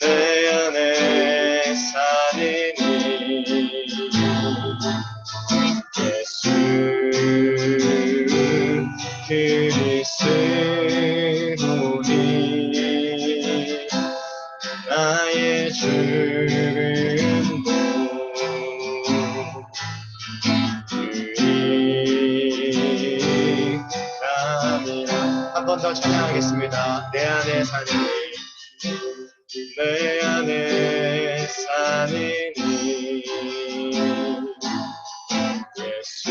내 안에 사느니 예수 그리스도니 나의 죽음도 유익함이라. 한 번 더 찬양하겠습니다. 내 안에 사느니 내 안에 사느니 예수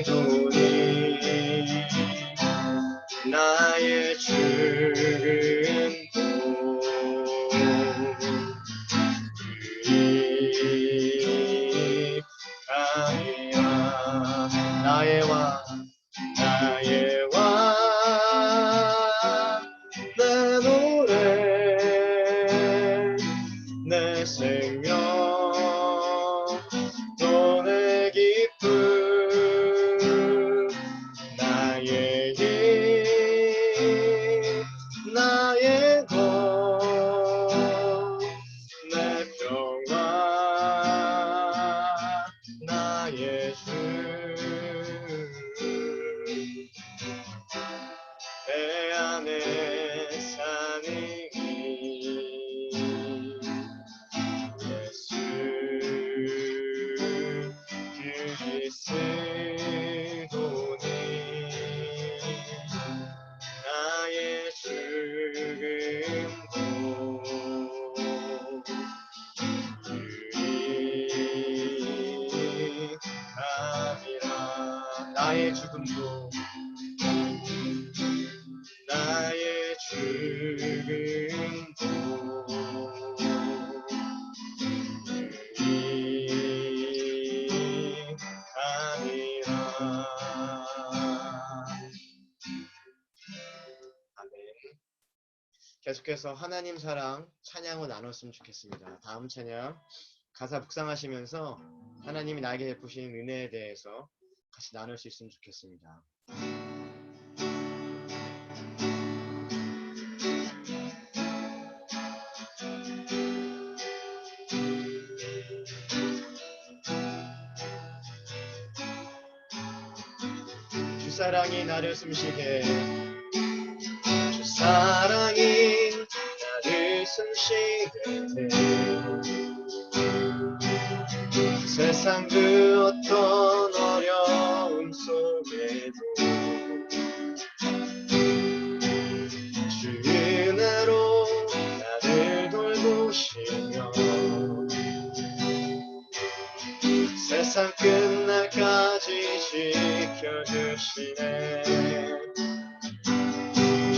그리스도니 나의 죽음도 유익함이라. 나의 왕 나의 왕 내 노래 내 생명 또 내 기쁨 나의 힘 나의 것 내 평화 나의 주 내 안에 사느니 예수 그리스도니 나의 죽음도 유익함이라. 나의 죽음도 나의 죽음도 유익함이라. 아멘. 계속해서 하나님 사랑 찬양을 나눴으면 좋겠습니다. 다음 찬양 가사 묵상하시면서 하나님이 나에게 베푸신 은혜에 대해서 같이 나눌 수 있으면 좋겠습니다. 주 사랑이 나를 숨쉬게 주 사랑이 나를 숨쉬게 세상 그 어떤 어려움 속에도 주 은혜로 나를 돌보시며 세상 끝날까지 지켜주시네.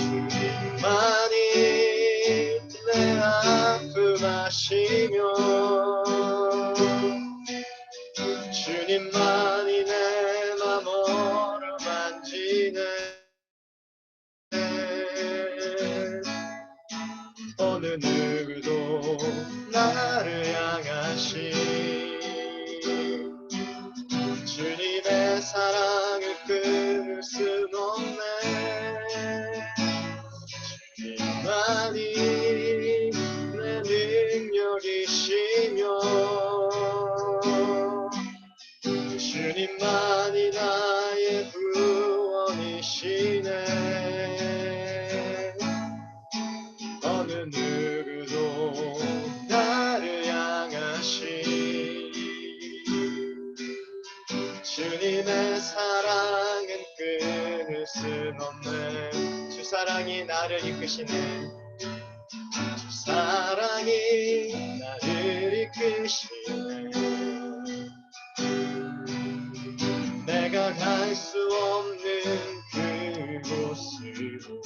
주님만이 내 아픔 아시며 주님만이 내 맘 어루만지네. 어느 누구도 나를 향하시 주님의 사랑을 끊을 순 없네. 주님만이 내 능력이시며 주님만이 나의 구원이시네. 어느 누구도 나를 향하시 주님의 사랑은 끊을 순 없네. 주 사랑이 나를 이끄시네. 주 사랑이 나를 이끄시네. 내가 갈 수 없는 그곳으로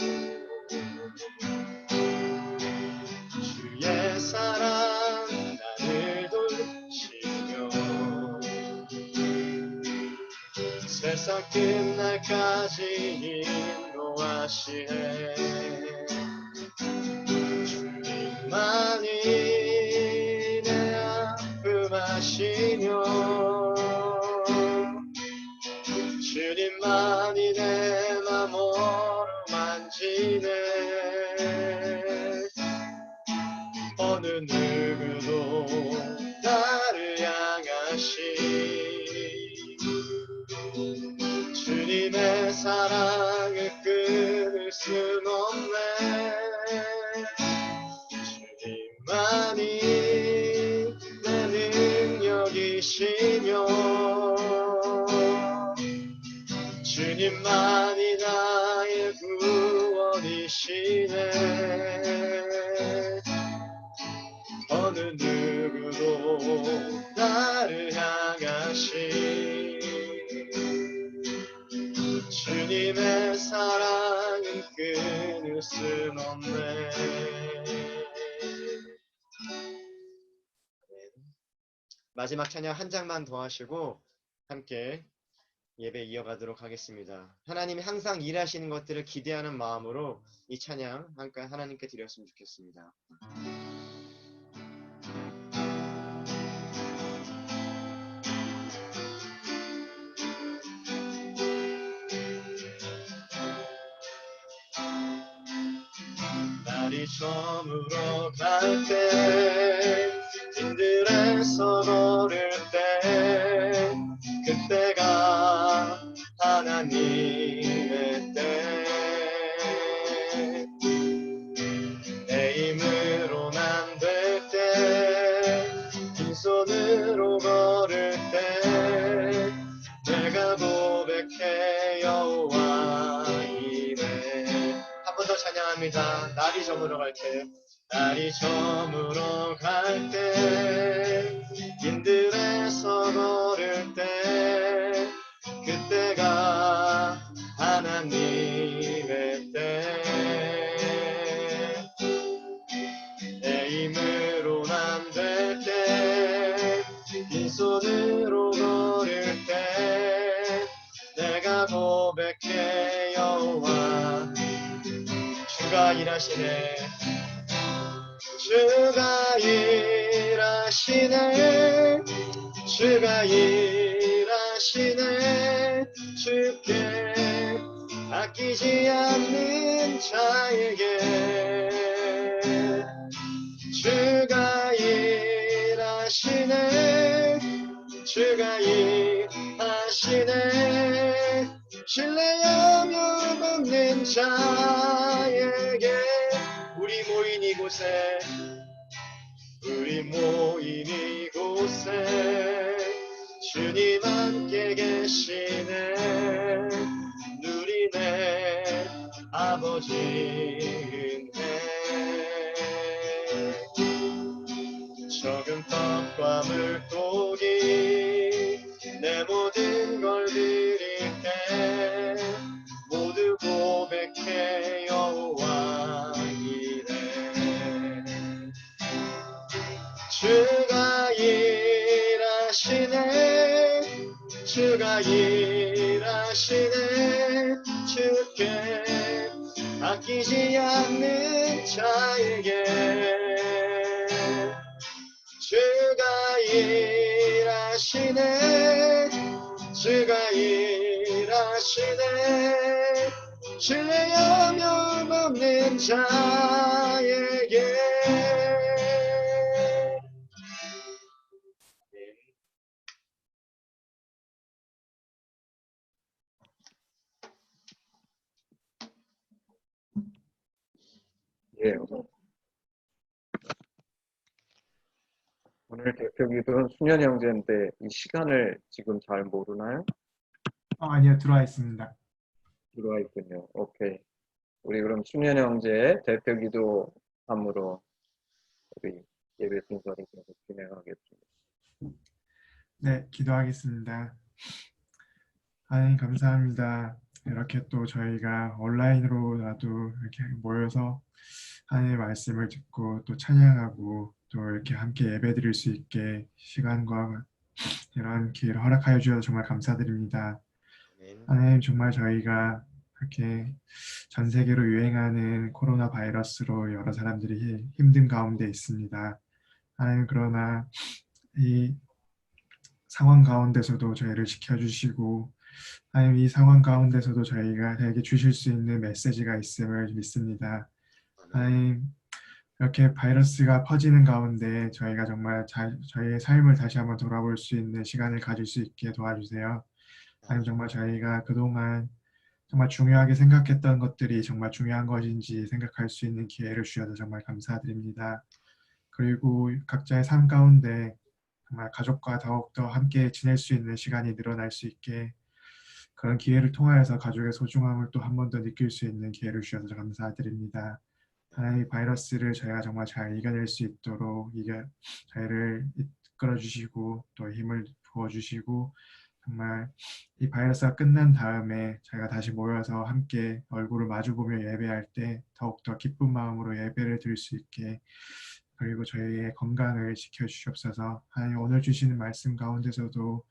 주의 사랑 나를 돌시며 세상 끝날까지 인도하시네. 주님만이 내 아픔 아시며 주님만이 내 맘 어루만지네. 끊을 순 없네. 주님만이 내 능력이시며 주님만이 나의 구원이시네. 어느 누구도 나를 향하신 주님의 사랑은 끊을 순 없네. 마지막 찬양 한 장만 더 하시고 함께 예배 이어가도록 하겠습니다. 하나님이 항상 일하시는 것들을 기대하는 마음으로 이 찬양 함께 하나님께 드렸으면 좋겠습니다. 날이 저물어 갈 때 빈들에서 걸을 때 그때가 하나님의 때. 내 힘으로는 안 될 때 빈손으로 걸을 때 내가 고백해 여호와 이래. 한 번 더 찬양합니다. 날이 저물어 갈 때, 날이 저물어 갈 때 빈들에서 걸을 때 그때가 하나님의 때. 내 힘으로는 안 될 때 빈손으로 걸을 때 내가 고백해 여호와. 주가 일하시네. 주가 일하시네. 주가 일하시네. 주께 아끼지 않는 자에게 주가 일하시네. 주가 일하시네. 신뢰하며 믿는 자에게. 우리 모인 이곳에 주님 함께 계시네. 누리네 아버지 은혜. 적은 떡과 물고기 내 모든 걸 드릴 때 모두 고백해 여호와 이래. 주가 일하시네. 주가 일하시네. 주께 아끼지 않는 자에게 주가 일하시네. 주가 일하시네. 신뢰하며 먹는 자에게. 예. 오늘 대표기도는 수년 형제인데 이 시간을 지금 잘 모르나요? 아니요, 들어와 있습니다. 들어와 있군요. 오케이. 우리 그럼 수년 형제 대표기도 함으로 우리 예배 순서를 계속 진행하겠습니다. 네, 기도하겠습니다. 하나님 감사합니다. 이렇게 또 저희가 온라인으로라도 이렇게 모여서 하나님의 말씀을 듣고 또 찬양하고 또 이렇게 함께 예배드릴 수 있게 시간과 이런 기회를 허락하여 주셔서 정말 감사드립니다. 하나님, 정말 저희가 이렇게 전 세계로 유행하는 코로나 바이러스로 여러 사람들이 힘든 가운데 있습니다. 하나님, 그러나 이 상황 가운데서도 저희를 지켜주시고 하나님, 이 상황 가운데서도 저희에게 주실 수 있는 메시지가 있음을 믿습니다. 하나님, 이렇게 바이러스가 퍼지는 가운데 저희가 정말 저희의 삶을 다시 한번 돌아볼 수 있는 시간을 가질 수 있게 도와주세요. 하나님, 정말 저희가 그동안 정말 중요하게 생각했던 것들이 정말 중요한 것인지 생각할 수 있는 기회를 주셔서 정말 감사드립니다. 그리고 각자의 삶 가운데 정말 가족과 더욱더 함께 지낼 수 있는 시간이 늘어날 수 있게 그런 기회를 통하여서 가족의 소중함을 또 한 번 더 느낄 수 있는 기회를 주셔서 감사드립니다. 하나님 바이러스를 저희가 정말 잘 이겨낼 수 있도록 저희를 이끌어 주시고 또 힘을 부어 주시고 정말 이 바이러스가 끝난 다음에 저희가 다시 모여서 함께 얼굴을 마주보며 예배할 때 더욱더 기쁜 마음으로 예배를 드릴 수 있게 그리고 저희의 건강을 지켜주시옵소서. 하나님 오늘 주시는 말씀 가운데서도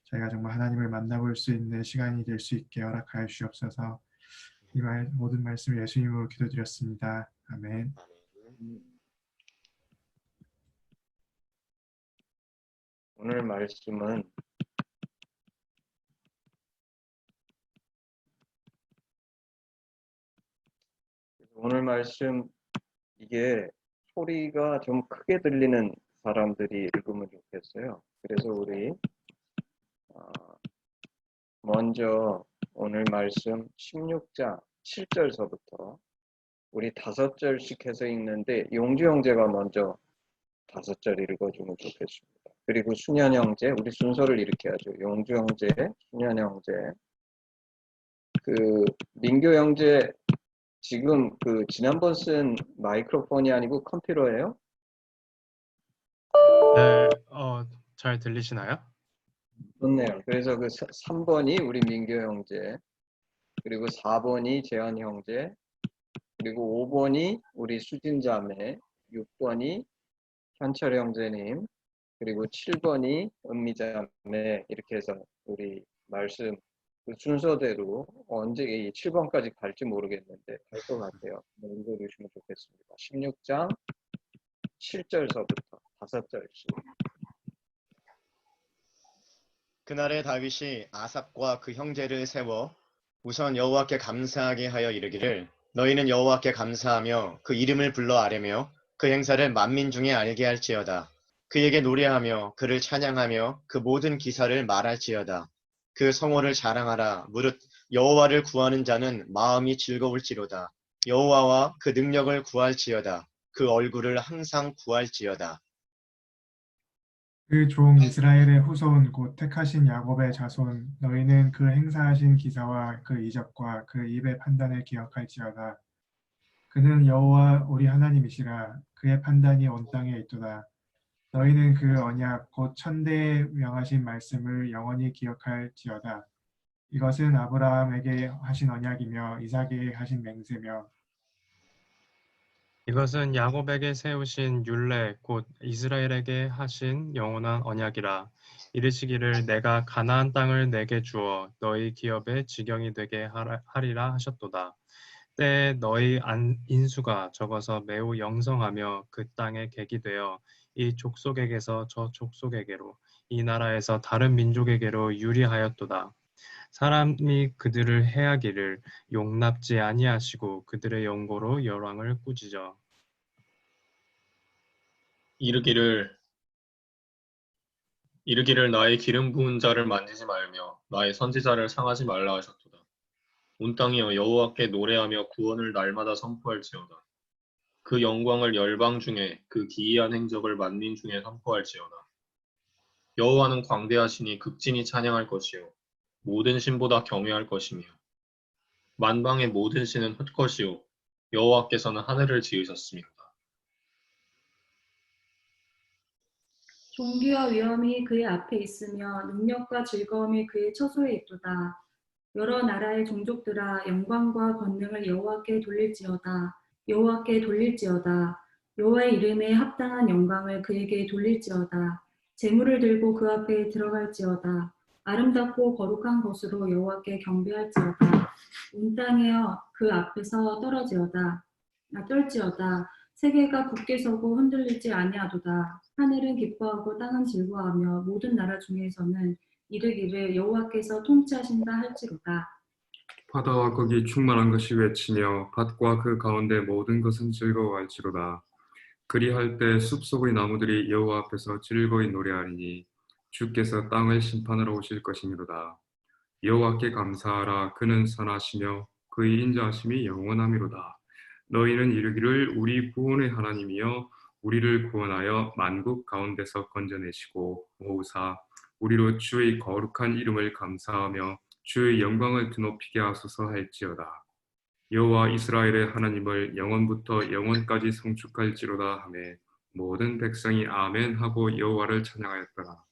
저희가 정말 하나님을 만나볼 수 있는 시간이 될 수 있게 허락하여 주시옵소서. 모든 말씀 예수님으로 기도드렸습니다. 아멘. 오늘 말씀은 이게 소리가 좀 크게 들리는 사람들이 읽으면 좋겠어요. 그래서 우리 먼저 오늘 말씀 16장 7절서부터 우리 5절씩 해서 읽는데 용주 형제가 먼저 5절 읽어주면 좋겠습니다. 그리고 순현 형제, 우리 순서를 이렇게 하죠. 용주 형제, 순현 형제, 민교 형제 지금 지난번 쓴 마이크로폰이 아니고 컴퓨터예요? 네, 잘 들리시나요? 좋네요. 그래서 3번이 우리 민교 형제, 그리고 4번이 재환 형제, 그리고 5번이 우리 수진 자매, 6번이 현철 형제님, 그리고 7번이 은미 자매, 이렇게 해서 우리 말씀 순서대로 언제 이 7번까지 갈지 모르겠는데 갈 것 같아요. 읽어주시면 좋겠습니다. 16장 7절서부터 5절씩. 그날에 다윗이 아삽과 그 형제를 세워 우선 여호와께 감사하게 하여 이르기를 너희는 여호와께 감사하며 그 이름을 불러 아뢰며 그 행사를 만민 중에 알게 할지어다. 그에게 노래하며 그를 찬양하며 그 모든 기사를 말할지어다. 그 성호를 자랑하라. 무릇 여호와를 구하는 자는 마음이 즐거울지로다. 여호와와 그 능력을 구할지어다. 그 얼굴을 항상 구할지어다. 그 종 이스라엘의 후손 곧 택하신 야곱의 자손 너희는 그 행사하신 기사와 그 이적과 그 입의 판단을 기억할지어다. 그는 여호와 우리 하나님이시라. 그의 판단이 온 땅에 있도다. 너희는 그 언약 곧 천대에 명하신 말씀을 영원히 기억할지어다. 이것은 아브라함에게 하신 언약이며 이삭에게 하신 맹세며 이것은 야곱에게 세우신 율례 곧 이스라엘에게 하신 영원한 언약이라. 이르시기를 내가 가나안 땅을 내게 주어 너희 기업의 지경이 되게 하리라 하셨도다. 때에 너희 인수가 적어서 매우 영성하며 그 땅에 객이 되어 이 족속에게서 저 족속에게로 이 나라에서 다른 민족에게로 유리하였도다. 사람이 그들을 해하기를 용납지 아니하시고 그들의 영고로 열왕을 꾸짖어 이르기를 나의 기름 부은 자를 만지지 말며 나의 선지자를 상하지 말라 하셨도다. 온 땅이여 여호와께 노래하며 구원을 날마다 선포할지어다. 그 영광을 열방 중에 그 기이한 행적을 만민 중에 선포할지어다. 여호와는 광대하시니 극진히 찬양할 것이요 모든 신보다 경외할 것이며 만방의 모든 신은 헛것이요 여호와께서는 하늘을 지으셨습니다. 존귀와 위엄이 그의 앞에 있으며 능력과 즐거움이 그의 처소에 있도다. 여러 나라의 종족들아 영광과 권능을 여호와께 돌릴지어다. 여호와께 돌릴지어다. 여호와의 이름에 합당한 영광을 그에게 돌릴지어다. 재물을 들고 그 앞에 들어갈지어다. 아름답고 거룩한 것으로 여호와께 경배할지어다. 온 땅이여 그 앞에서 떨지어다. 세계가 굳게 서고 흔들리지 아니하도다. 하늘은 기뻐하고 땅은 즐거워하며 모든 나라 중에서는 이르기를 여호와께서 통치하신다 할지로다. 바다와 거기 충만한 것이 외치며 밭과 그 가운데 모든 것은 즐거워할지로다. 그리할 때 숲속의 나무들이 여호와 앞에서 즐거이 노래하리니 주께서 땅을 심판하러 오실 것이니로다. 여호와께 감사하라. 그는 선하시며 그의 인자하심이 영원하미로다. 너희는 이르기를 우리 구원의 하나님이여 우리를 구원하여 만국 가운데서 건져내시고 보호사 우리로 주의 거룩한 이름을 감사하며 주의 영광을 드높이게 하소서 할지어다. 여호와 이스라엘의 하나님을 영원부터 영원까지 성축할지로다 하매 모든 백성이 아멘 하고 여호와를 찬양하였더라.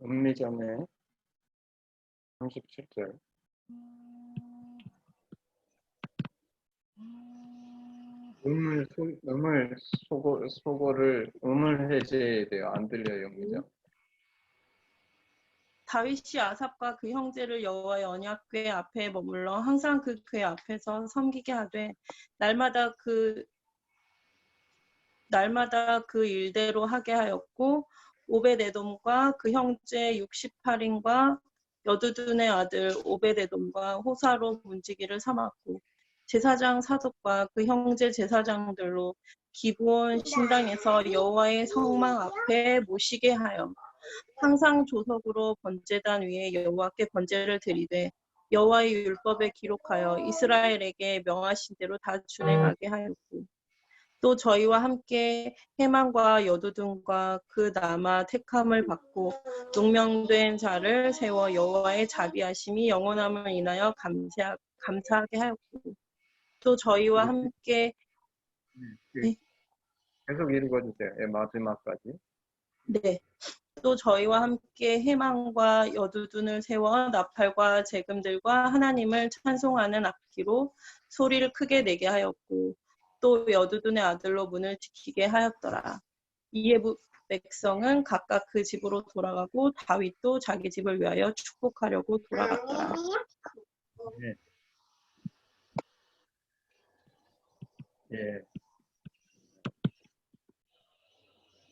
음미점의 37절. 음을 해제해야 돼요. 안 들려요, 음미점. 다윗이 아삽과 그 형제를 여호와의 언약궤 앞에 머물러 항상 그 궤 앞에서 섬기게 하되 날마다 그 일대로 하게 하였고 오베데돔과 그 형제 68인과 여두둔의 아들 오베데돔과 호사로 문지기를 삼았고 제사장 사독과 그 형제 제사장들로 기브온 신당에서 여호와의 성막 앞에 모시게 하여 항상 조석으로 번제단 위에 여호와께 번제를 드리되 여호와의 율법에 기록하여 이스라엘에게 명하신 대로 다 준행하게 하였고 또 저희와 함께 해만과 여두둔과 그 남아 택함을 받고 농명된 자를 세워 여호와의 자비하심이 영원함을 인하여 감사하게 하였고 또 저희와 함께 네. 계속 읽어주세요. 예, 마지막까지. 네. 또 저희와 함께 해망과 여두둔을 세워 나팔과 재금들과 하나님을 찬송하는 악기로 소리를 크게 내게 하였고 또 여두둔의 아들로 문을 지키게 하였더라. 이에 백성은 각각 그 집으로 돌아가고 다윗도 자기 집을 위하여 축복하려고 돌아갔더라. 예. 예.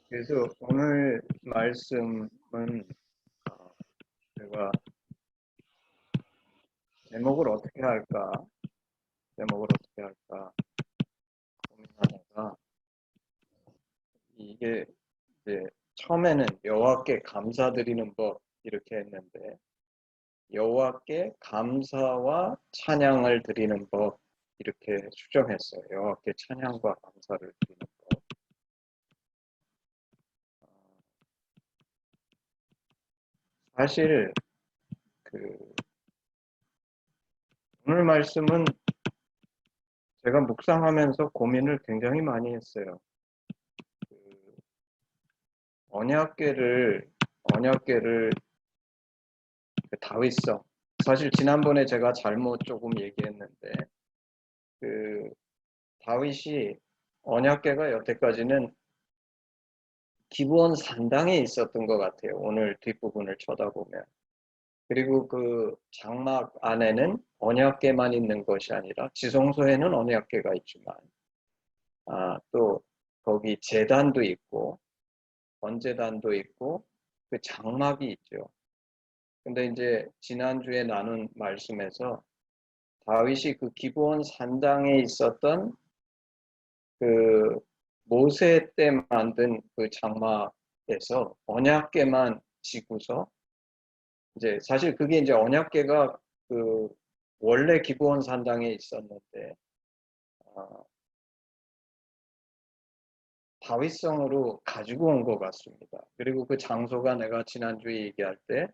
그래서 오늘 말씀은 제가 제목을 어떻게 할까 고민하다가 이게 이제 처음에는 여호와께 감사드리는 법 이렇게 했는데 여호와께 감사와 찬양을 드리는 법 이렇게 수정했어요. 여호와께 찬양과 감사를 드리는 법. 사실 오늘 말씀은 제가 묵상하면서 고민을 굉장히 많이 했어요. 언약궤를 다윗성. 사실 지난번에 제가 잘못 조금 얘기했는데 다윗이 언약궤가 여태까지는 기브온 산당에 있었던 것 같아요. 오늘 뒷부분을 쳐다보면. 그리고 그 장막 안에는 언약궤만 있는 것이 아니라 지성소에는 언약궤가 있지만 또 거기 제단도 있고 번제단도 있고 그 장막이 있죠. 근데 이제 지난주에 나눈 말씀에서 다윗이 그 기브온 산당에 있었던 그 모세 때 만든 그 장막에서 언약궤만 지고서 이제 사실 그게 이제 언약궤가 그 원래 기브온 산당에 있었는데 다윗성으로 가지고 온 것 같습니다. 그리고 그 장소가 내가 지난주에 얘기할 때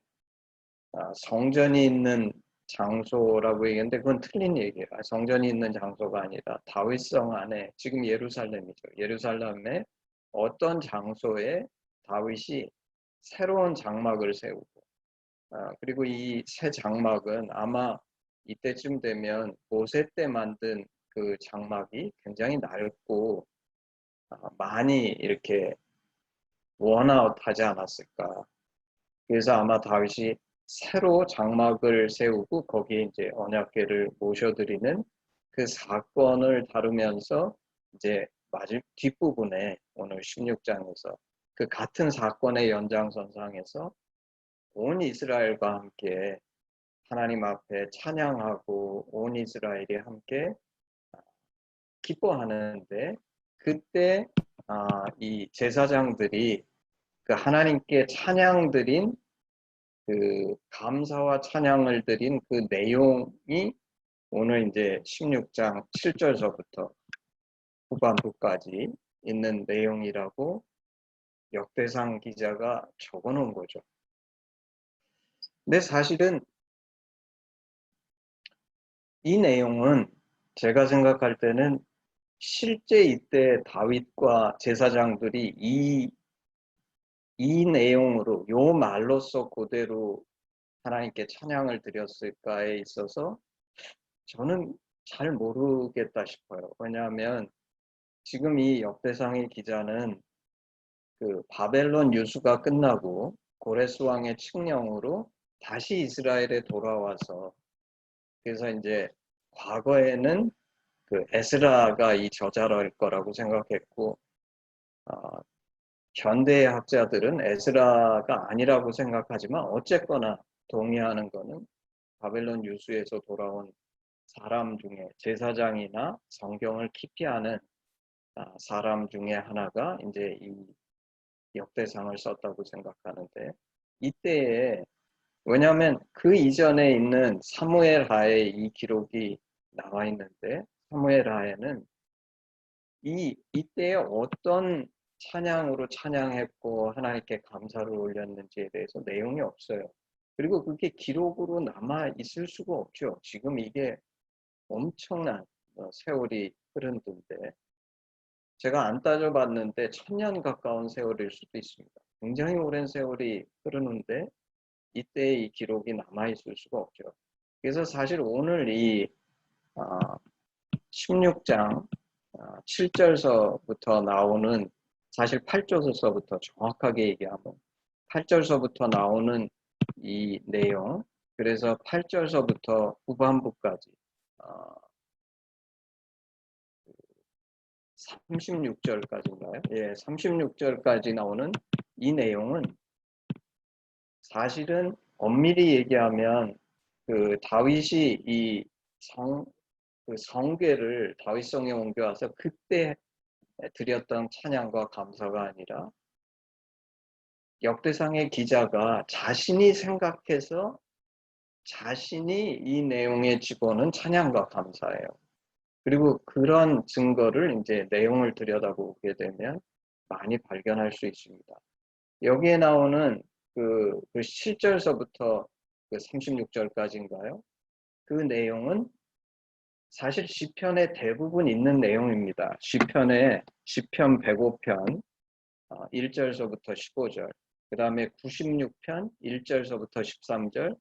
성전이 있는 장소라고 얘기했는데 그건 틀린 얘기예요. 성전이 있는 장소가 아니라 다윗성 안에 지금 예루살렘이죠. 예루살렘의 어떤 장소에 다윗이 새로운 장막을 세우고 그리고 이 새 장막은 아마 이때쯤 되면 모세 때 만든 그 장막이 굉장히 넓고 많이 이렇게 원아웃하지 않았을까. 그래서 아마 다윗이 새로 장막을 세우고 거기에 이제 언약궤를 모셔드리는 그 사건을 다루면서 이제 뒷부분에 오늘 16장에서 그 같은 사건의 연장선상에서 온 이스라엘과 함께 하나님 앞에 찬양하고 온 이스라엘이 함께 기뻐하는데 그때 이 제사장들이 그 하나님께 찬양 드린 그 감사와 찬양을 드린 그 내용이 오늘 이제 16장 7절서부터 후반부까지 있는 내용이라고 역대상 기자가 적어 놓은 거죠. 근데 사실은 이 내용은 제가 생각할 때는 실제 이때 다윗과 제사장들이 이 내용으로 요 말로써 그대로 하나님께 찬양을 드렸을까에 있어서 저는 잘 모르겠다 싶어요. 왜냐하면 지금 이 역대상의 기자는 그 바벨론 유수가 끝나고 고레스 왕의 칙령으로 다시 이스라엘에 돌아와서 그래서 이제 과거에는 그 에스라가 이 저자일 거라고 생각했고 현대 학자들은 에스라가 아니라고 생각하지만 어쨌거나 동의하는 거는 바벨론 유수에서 돌아온 사람 중에 제사장이나 성경을 깊이 아는 사람 중에 하나가 이제 이 역대상을 썼다고 생각하는데 이때에 왜냐하면 그 이전에 있는 사무엘하에 이 기록이 나와 있는데 사무엘하에는 이때에 어떤 찬양으로 찬양했고 하나님께 감사를 올렸는지에 대해서 내용이 없어요. 그리고 그게 기록으로 남아 있을 수가 없죠. 지금 이게 엄청난 세월이 흐른 때인데 제가 안 따져봤는데 1000년 가까운 세월일 수도 있습니다. 굉장히 오랜 세월이 흐르는데 이때의 이 기록이 남아있을 수가 없죠. 그래서 사실 오늘 이 16장 7절서부터 나오는 사실 8절서부터 정확하게 얘기하면 8절서부터 나오는 이 내용 그래서 8절서부터 후반부까지 36절까지인가요? 예, 36절까지 나오는 이 내용은 사실은 엄밀히 얘기하면 그 다윗이 이 성궤를 다윗성에 옮겨와서 그때 드렸던 찬양과 감사가 아니라 역대상의 기자가 자신이 생각해서 자신이 이 내용에 집어넣은 찬양과 감사예요. 그리고 그런 증거를 이제 내용을 들여다보게 되면 많이 발견할 수 있습니다. 여기에 나오는 그 7절서부터 그 36절까지인가요? 그 내용은 사실 시편의 대부분 있는 내용입니다. 시편 105편 1절서부터 15절, 그 다음에 96편 1절서부터 13절,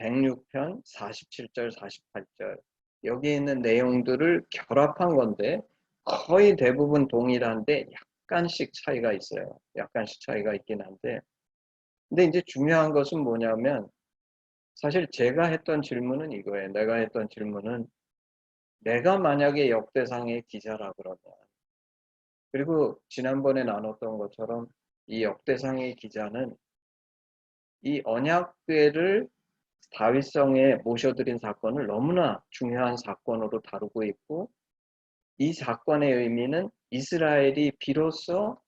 106편 47절, 48절 여기에 있는 내용들을 결합한 건데 거의 대부분 동일한데 약간씩 차이가 있어요. 약간씩 차이가 있긴 한데 근데 이제 중요한 것은 뭐냐면 사실 제가 했던 질문은 이거예요. 내가 했던 질문은 내가 만약에 역대상의 기자라 그러면 그리고 지난번에 나눴던 것처럼 이 역대상의 기자는 이 언약궤를 다윗성에 모셔드린 사건을 너무나 중요한 사건으로 다루고 있고 이 사건의 의미는 이스라엘이 비로소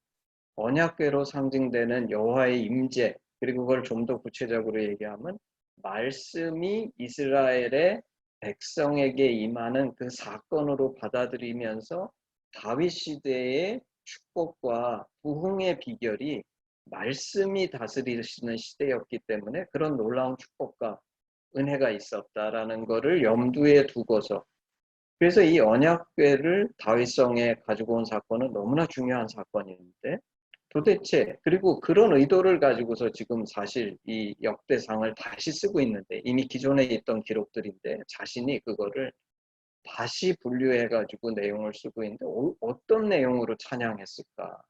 언약궤로 상징되는 여호와의 임재 그리고 그걸 좀 더 구체적으로 얘기하면 말씀이 이스라엘의 백성에게 임하는 그 사건으로 받아들이면서 다윗 시대의 축복과 부흥의 비결이 말씀이 다스리시는 시대였기 때문에 그런 놀라운 축복과 은혜가 있었다라는 것을 염두에 두고서 그래서 이 언약궤를 다윗성에 가지고 온 사건은 너무나 중요한 사건인데 도대체 그리고 그런 의도를 가지고서 지금 사실 이 역대상을 다시 쓰고 있는데 이미 기존에 있던 기록들인데 자신이 그거를 다시 분류해 가지고 내용을 쓰고 있는데 어떤 내용으로 찬양했을까?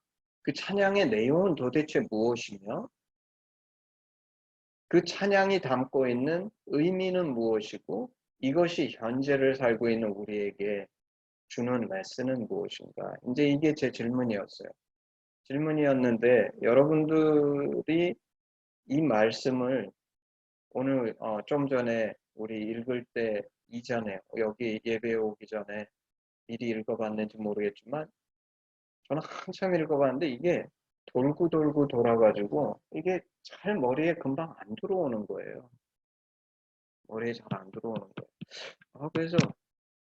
그 찬양의 내용은 도대체 무엇이며 그 찬양이 담고 있는 의미는 무엇이고 이것이 현재를 살고 있는 우리에게 주는 레슨은 무엇인가? 이제 이게 제 질문이었어요. 질문이었는데 여러분들이 이 말씀을 오늘 좀 전에 우리 읽을 때 이전에 여기 예배 오기 전에 미리 읽어봤는지 모르겠지만 저는 한참 읽어봤는데 이게 돌고 돌고 돌아가지고 이게 잘 머리에 금방 안 들어오는 거예요. 머리에 잘 안 들어오는 거예요. 그래서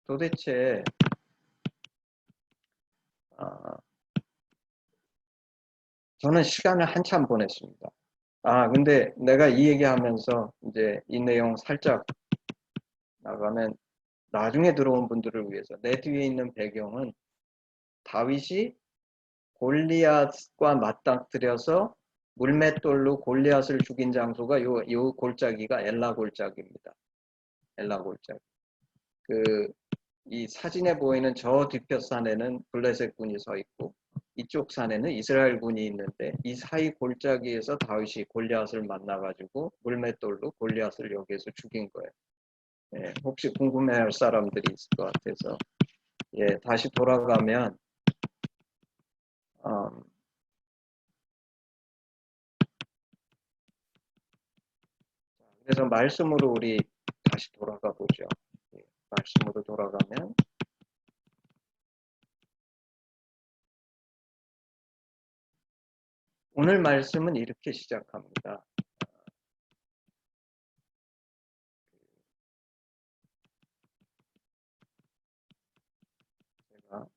도대체 저는 시간을 한참 보냈습니다. 근데 내가 이 얘기하면서 이제 이 내용 살짝 나가면 나중에 들어온 분들을 위해서 내 뒤에 있는 배경은 다윗이 골리앗과 맞닥뜨려서 물맷돌로 골리앗을 죽인 장소가 요 골짜기가 엘라 골짜기입니다. 엘라 골짜기. 이 사진에 보이는 저 뒤편산에는 블레셋 군이 서 있고 이쪽 산에는 이스라엘 군이 있는데 이 사이 골짜기에서 다윗이 골리앗을 만나가지고 물맷돌로 골리앗을 여기에서 죽인 거예요. 예, 혹시 궁금해할 사람들이 있을 것 같아서 다시 돌아가면 그래서 말씀으로 우리 다시 돌아가 보죠. 말씀으로 돌아가면 오늘 말씀은 이렇게 시작합니다. 제가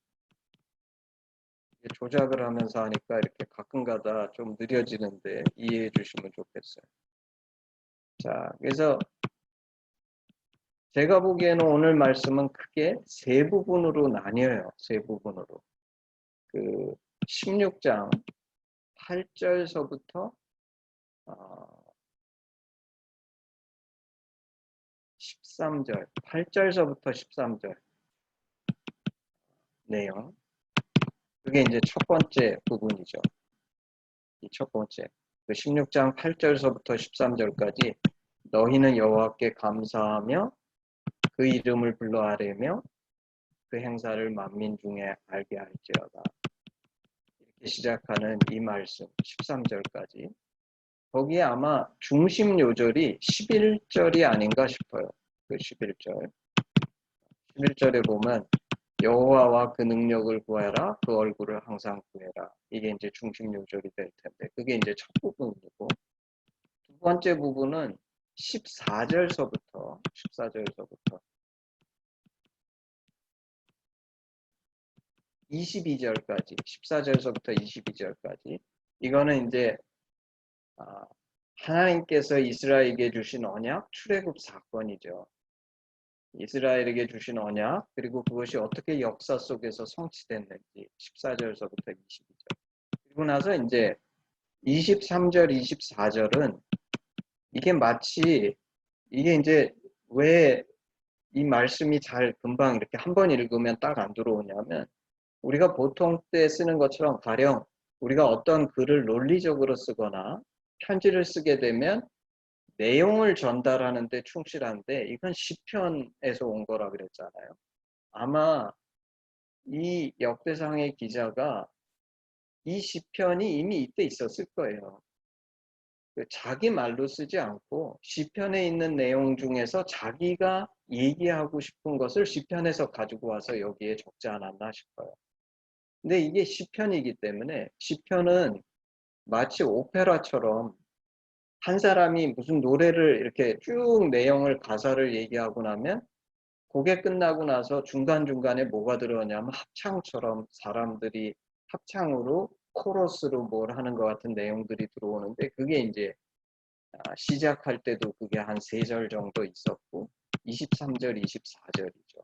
조작을 하면서 하니까 이렇게 가끔가다 좀 느려지는데 이해해 주시면 좋겠어요. 자, 그래서 제가 보기에는 오늘 말씀은 크게 세 부분으로 나뉘어요. 세 부분으로. 16장 8절서부터 13절, 8절서부터 13절 내용. 그게 이제 첫 번째 부분이죠. 이 첫 번째. 16장 8절서부터 13절까지 너희는 여호와께 감사하며 그 이름을 불러 아뢰며 그 행사를 만민 중에 알게 할지어다. 이렇게 시작하는 이 말씀 13절까지. 거기에 아마 중심 요절이 11절이 아닌가 싶어요. 그 11절. 11절에 보면 여호와와 그 능력을 구하라, 그 얼굴을 항상 구해라. 이게 이제 중심 요절이 될 텐데 그게 이제 첫 부분이고 두 번째 부분은 14절서부터 22절까지 14절서부터 22절까지 이거는 이제 하나님께서 이스라엘에게 주신 언약 출애굽 사건이죠. 이스라엘에게 주신 언약 그리고 그것이 어떻게 역사 속에서 성취됐는지 14절서부터 22절 그리고 나서 이제 23절 24절은 이게 마치 이게 이제 왜 이 말씀이 잘 금방 이렇게 한 번 읽으면 딱 안 들어오냐면 우리가 보통 때 쓰는 것처럼 가령 우리가 어떤 글을 논리적으로 쓰거나 편지를 쓰게 되면 내용을 전달하는 데 충실한데 이건 시편에서 온 거라 그랬잖아요. 아마 이 역대상의 기자가 이 시편이 이미 이때 있었을 거예요. 자기 말로 쓰지 않고 시편에 있는 내용 중에서 자기가 얘기하고 싶은 것을 시편에서 가지고 와서 여기에 적지 않았나 싶어요. 근데 이게 시편이기 때문에 시편은 마치 오페라처럼 한 사람이 무슨 노래를 이렇게 쭉 내용을 가사를 얘기하고 나면 그게 끝나고 나서 중간중간에 뭐가 들어오냐면 합창처럼 사람들이 합창으로 코러스로 뭘 하는 것 같은 내용들이 들어오는데 그게 이제 시작할 때도 그게 한 3절 정도 있었고 23절, 24절이죠.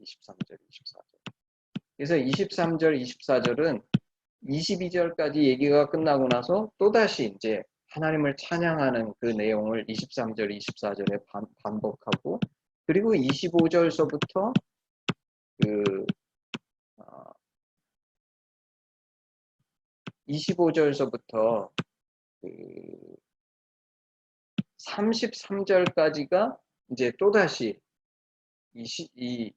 23절, 24절. 그래서 23절, 24절은 22절까지 얘기가 끝나고 나서 또다시 이제 하나님을 찬양하는 그 내용을 23절, 24절에 반복하고 그리고 25절서부터 25절서부터 33절까지가 이제 또다시 이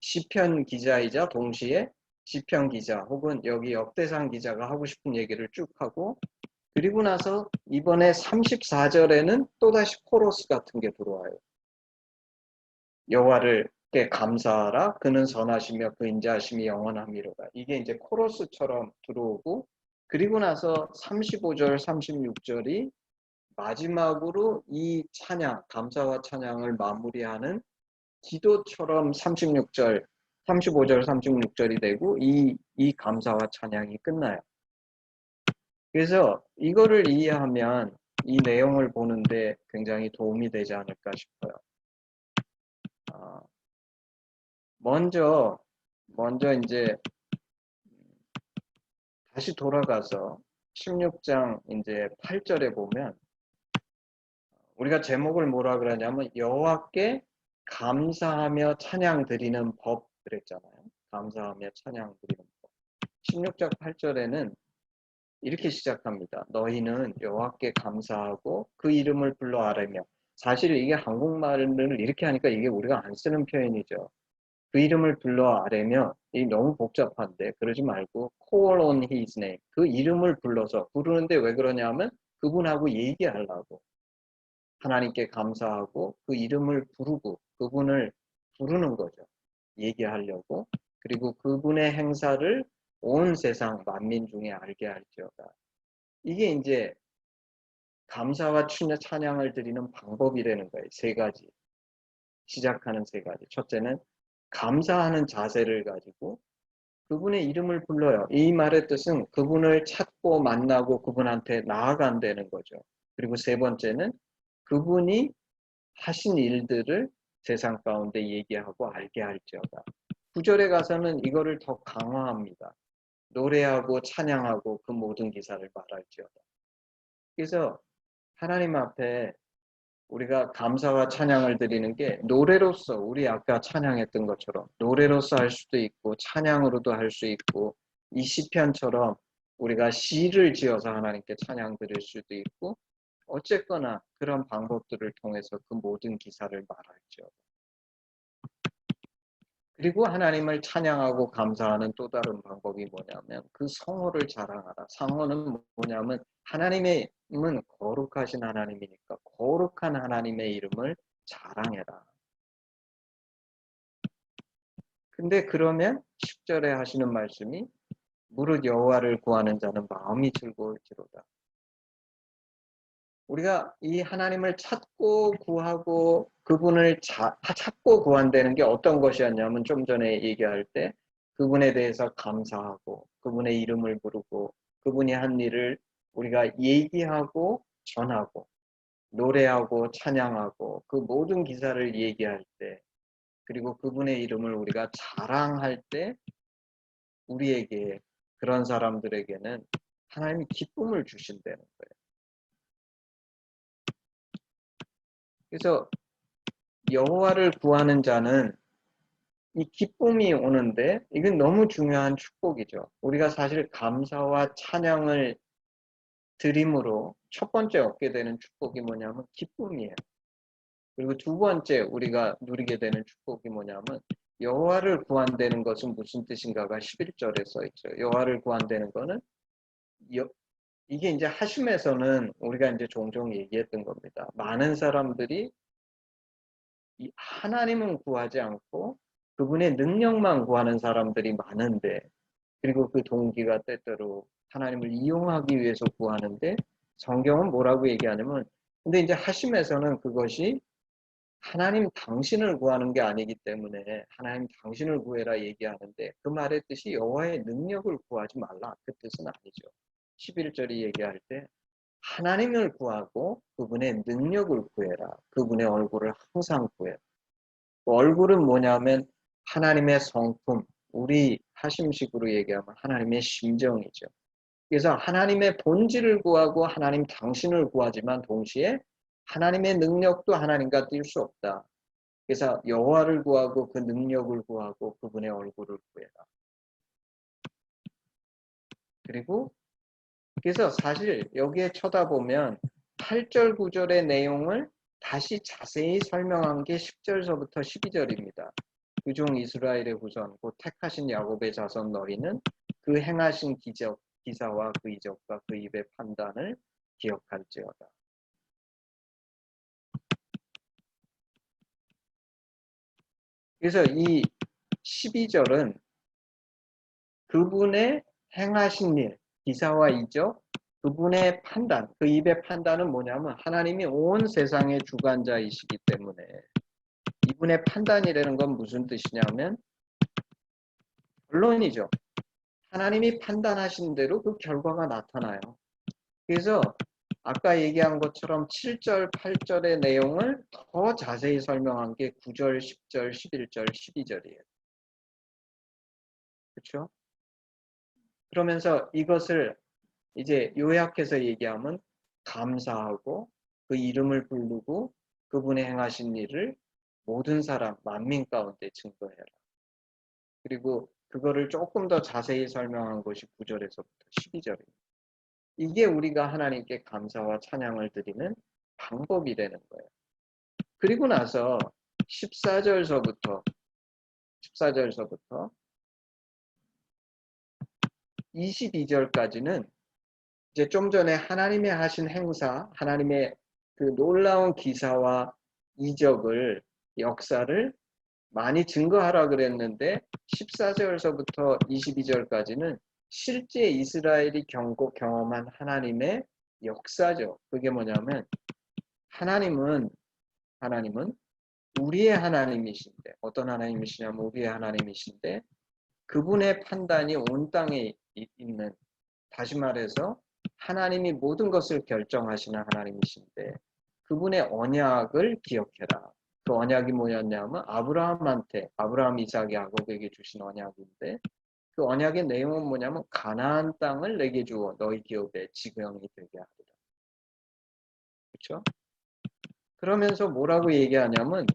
시편 기자이자 동시에 시편 기자 혹은 여기 역대상 기자가 하고 싶은 얘기를 쭉 하고 그리고 나서 이번에 34절에는 또다시 코러스 같은 게 들어와요. 여호와를 여호와께 감사하라. 그는 선하시며 그 인자하심이 영원함이로다. 이게 이제 코러스처럼 들어오고 그리고 나서 35절, 36절이 마지막으로 이 찬양, 감사와 찬양을 마무리하는 기도처럼 36절, 35절, 36절이 되고 이 감사와 찬양이 끝나요. 그래서 이거를 이해하면 이 내용을 보는데 굉장히 도움이 되지 않을까 싶어요. 먼저 이제 다시 돌아가서 16장 이제 8절에 보면 우리가 제목을 뭐라 그러냐면 여호와께 감사하며 찬양 드리는 법 그랬잖아요. 감사하며 찬양 드리는 법. 16장 8절에는 이렇게 시작합니다. 너희는 여호와께 감사하고 그 이름을 불러 아뢰며. 사실 이게 한국말을 이렇게 하니까 이게 우리가 안 쓰는 표현이죠. 그 이름을 불러 아뢰며. 이 너무 복잡한데 그러지 말고 call on his name. 그 이름을 불러서 부르는데 왜 그러냐면 그분하고 얘기하려고. 하나님께 감사하고 그 이름을 부르고 그분을 부르는 거죠. 얘기하려고. 그리고 그분의 행사를 온 세상 만민 중에 알게 할지어다. 이게 이제 감사와 찬양을 드리는 방법이라는 거예요. 세 가지. 시작하는 세 가지. 첫째는 감사하는 자세를 가지고 그분의 이름을 불러요. 이 말의 뜻은 그분을 찾고 만나고 그분한테 나아간다는 거죠. 그리고 세 번째는 그분이 하신 일들을 세상 가운데 얘기하고 알게 할지어다. 9절에 가서는 이거를 더 강화합니다. 노래하고 찬양하고 그 모든 기사를 말할지어다. 그래서 하나님 앞에 우리가 감사와 찬양을 드리는 게 노래로서 우리 아까 찬양했던 것처럼 노래로서 할 수도 있고 찬양으로도 할 수 있고 이 시편처럼 우리가 시를 지어서 하나님께 찬양 드릴 수도 있고 어쨌거나 그런 방법들을 통해서 그 모든 기사를 말할지어다. 그리고 하나님을 찬양하고 감사하는 또 다른 방법이 뭐냐면 그 성호를 자랑하라. 성호는 뭐냐면 하나님의 이름은 거룩하신 하나님이니까 거룩한 하나님의 이름을 자랑해라. 근데 그러면 10절에 하시는 말씀이 무릇 여호와를 구하는 자는 마음이 즐거울지로다. 우리가 이 하나님을 찾고 구하고 그분을 찾고 구한다는 게 어떤 것이었냐면 좀 전에 얘기할 때 그분에 대해서 감사하고 그분의 이름을 부르고 그분이 한 일을 우리가 얘기하고 전하고 노래하고 찬양하고 그 모든 기사를 얘기할 때 그리고 그분의 이름을 우리가 자랑할 때 우리에게 그런 사람들에게는 하나님이 기쁨을 주신다는 거예요. 그래서 여호와를 구하는 자는 이 기쁨이 오는데 이건 너무 중요한 축복이죠. 우리가 사실 감사와 찬양을 드림으로 첫 번째 얻게 되는 축복이 뭐냐면 기쁨이에요. 그리고 두 번째 우리가 누리게 되는 축복이 뭐냐면 여호와를 구한다는 것은 무슨 뜻인가가 11절에 써 있어요. 여호와를 구한다는 거는 이게 이제 하심에서는 우리가 이제 종종 얘기했던 겁니다. 많은 사람들이 이 하나님은 구하지 않고 그분의 능력만 구하는 사람들이 많은데 그리고 그 동기가 때때로 하나님을 이용하기 위해서 구하는데 성경은 뭐라고 얘기하냐면 근데 이제 하심에서는 그것이 하나님 당신을 구하는 게 아니기 때문에 하나님 당신을 구해라 얘기하는데 그 말의 뜻이 여호와의 능력을 구하지 말라 그 뜻은 아니죠. 11절이 얘기할 때 하나님을 구하고 그분의 능력을 구해라. 그분의 얼굴을 항상 구해라. 그 얼굴은 뭐냐면 하나님의 성품, 우리 하심식으로 얘기하면 하나님의 심정이죠. 그래서 하나님의 본질을 구하고 하나님 당신을 구하지만 동시에 하나님의 능력도 하나님과 뛸 수 없다. 그래서 여호와를 구하고 그 능력을 구하고 그분의 얼굴을 구해라. 그리고 그래서 사실 여기에 쳐다보면 8절 9절의 내용을 다시 자세히 설명한 게 10절서부터 12절입니다. 그 종 이스라엘의 후손 곧 택하신 야곱의 자손 너희는 그 행하신 기사와 그 이적과 그 입의 판단을 기억할지어다. 그래서 이 12절은 그분의 행하신 일, 기사와 이적, 그분의 판단, 그 입의 판단은 뭐냐면 하나님이 온 세상의 주관자이시기 때문에 이분의 판단이라는 건 무슨 뜻이냐면 결론이죠. 하나님이 판단하신 대로 그 결과가 나타나요. 그래서 아까 얘기한 것처럼 7절, 8절의 내용을 더 자세히 설명한 게 9절, 10절, 11절, 12절이에요. 그렇죠? 그러면서 이것을 이제 요약해서 얘기하면 감사하고 그 이름을 부르고 그분의 행하신 일을 모든 사람, 만민 가운데 증거해라. 그리고 그거를 조금 더 자세히 설명한 것이 9절에서부터 12절입니다. 이게 우리가 하나님께 감사와 찬양을 드리는 방법이라는 거예요. 그리고 나서 14절서부터 22절까지는 이제 좀 전에 하나님의 하신 행사, 하나님의 그 놀라운 기사와 이적을, 역사를 많이 증거하라 그랬는데 14절서부터 22절까지는 실제 이스라엘이 경험한 하나님의 역사죠. 그게 뭐냐면 하나님은 우리의 하나님이신데, 어떤 하나님이시냐면 우리의 하나님이신데 그분의 판단이 온 땅에 있는, 다시 말해서 하나님이 모든 것을 결정하시는 하나님이신데 그분의 언약을 기억해라. 그 언약이 뭐였냐면 아브라함, 이삭, 야곱에게 주신 언약인데 그 언약의 내용은 뭐냐면 가나안 땅을 내게 주어 너희 기업의 지경이 되게 하리라. 그렇죠? 그러면서 뭐라고 얘기하냐면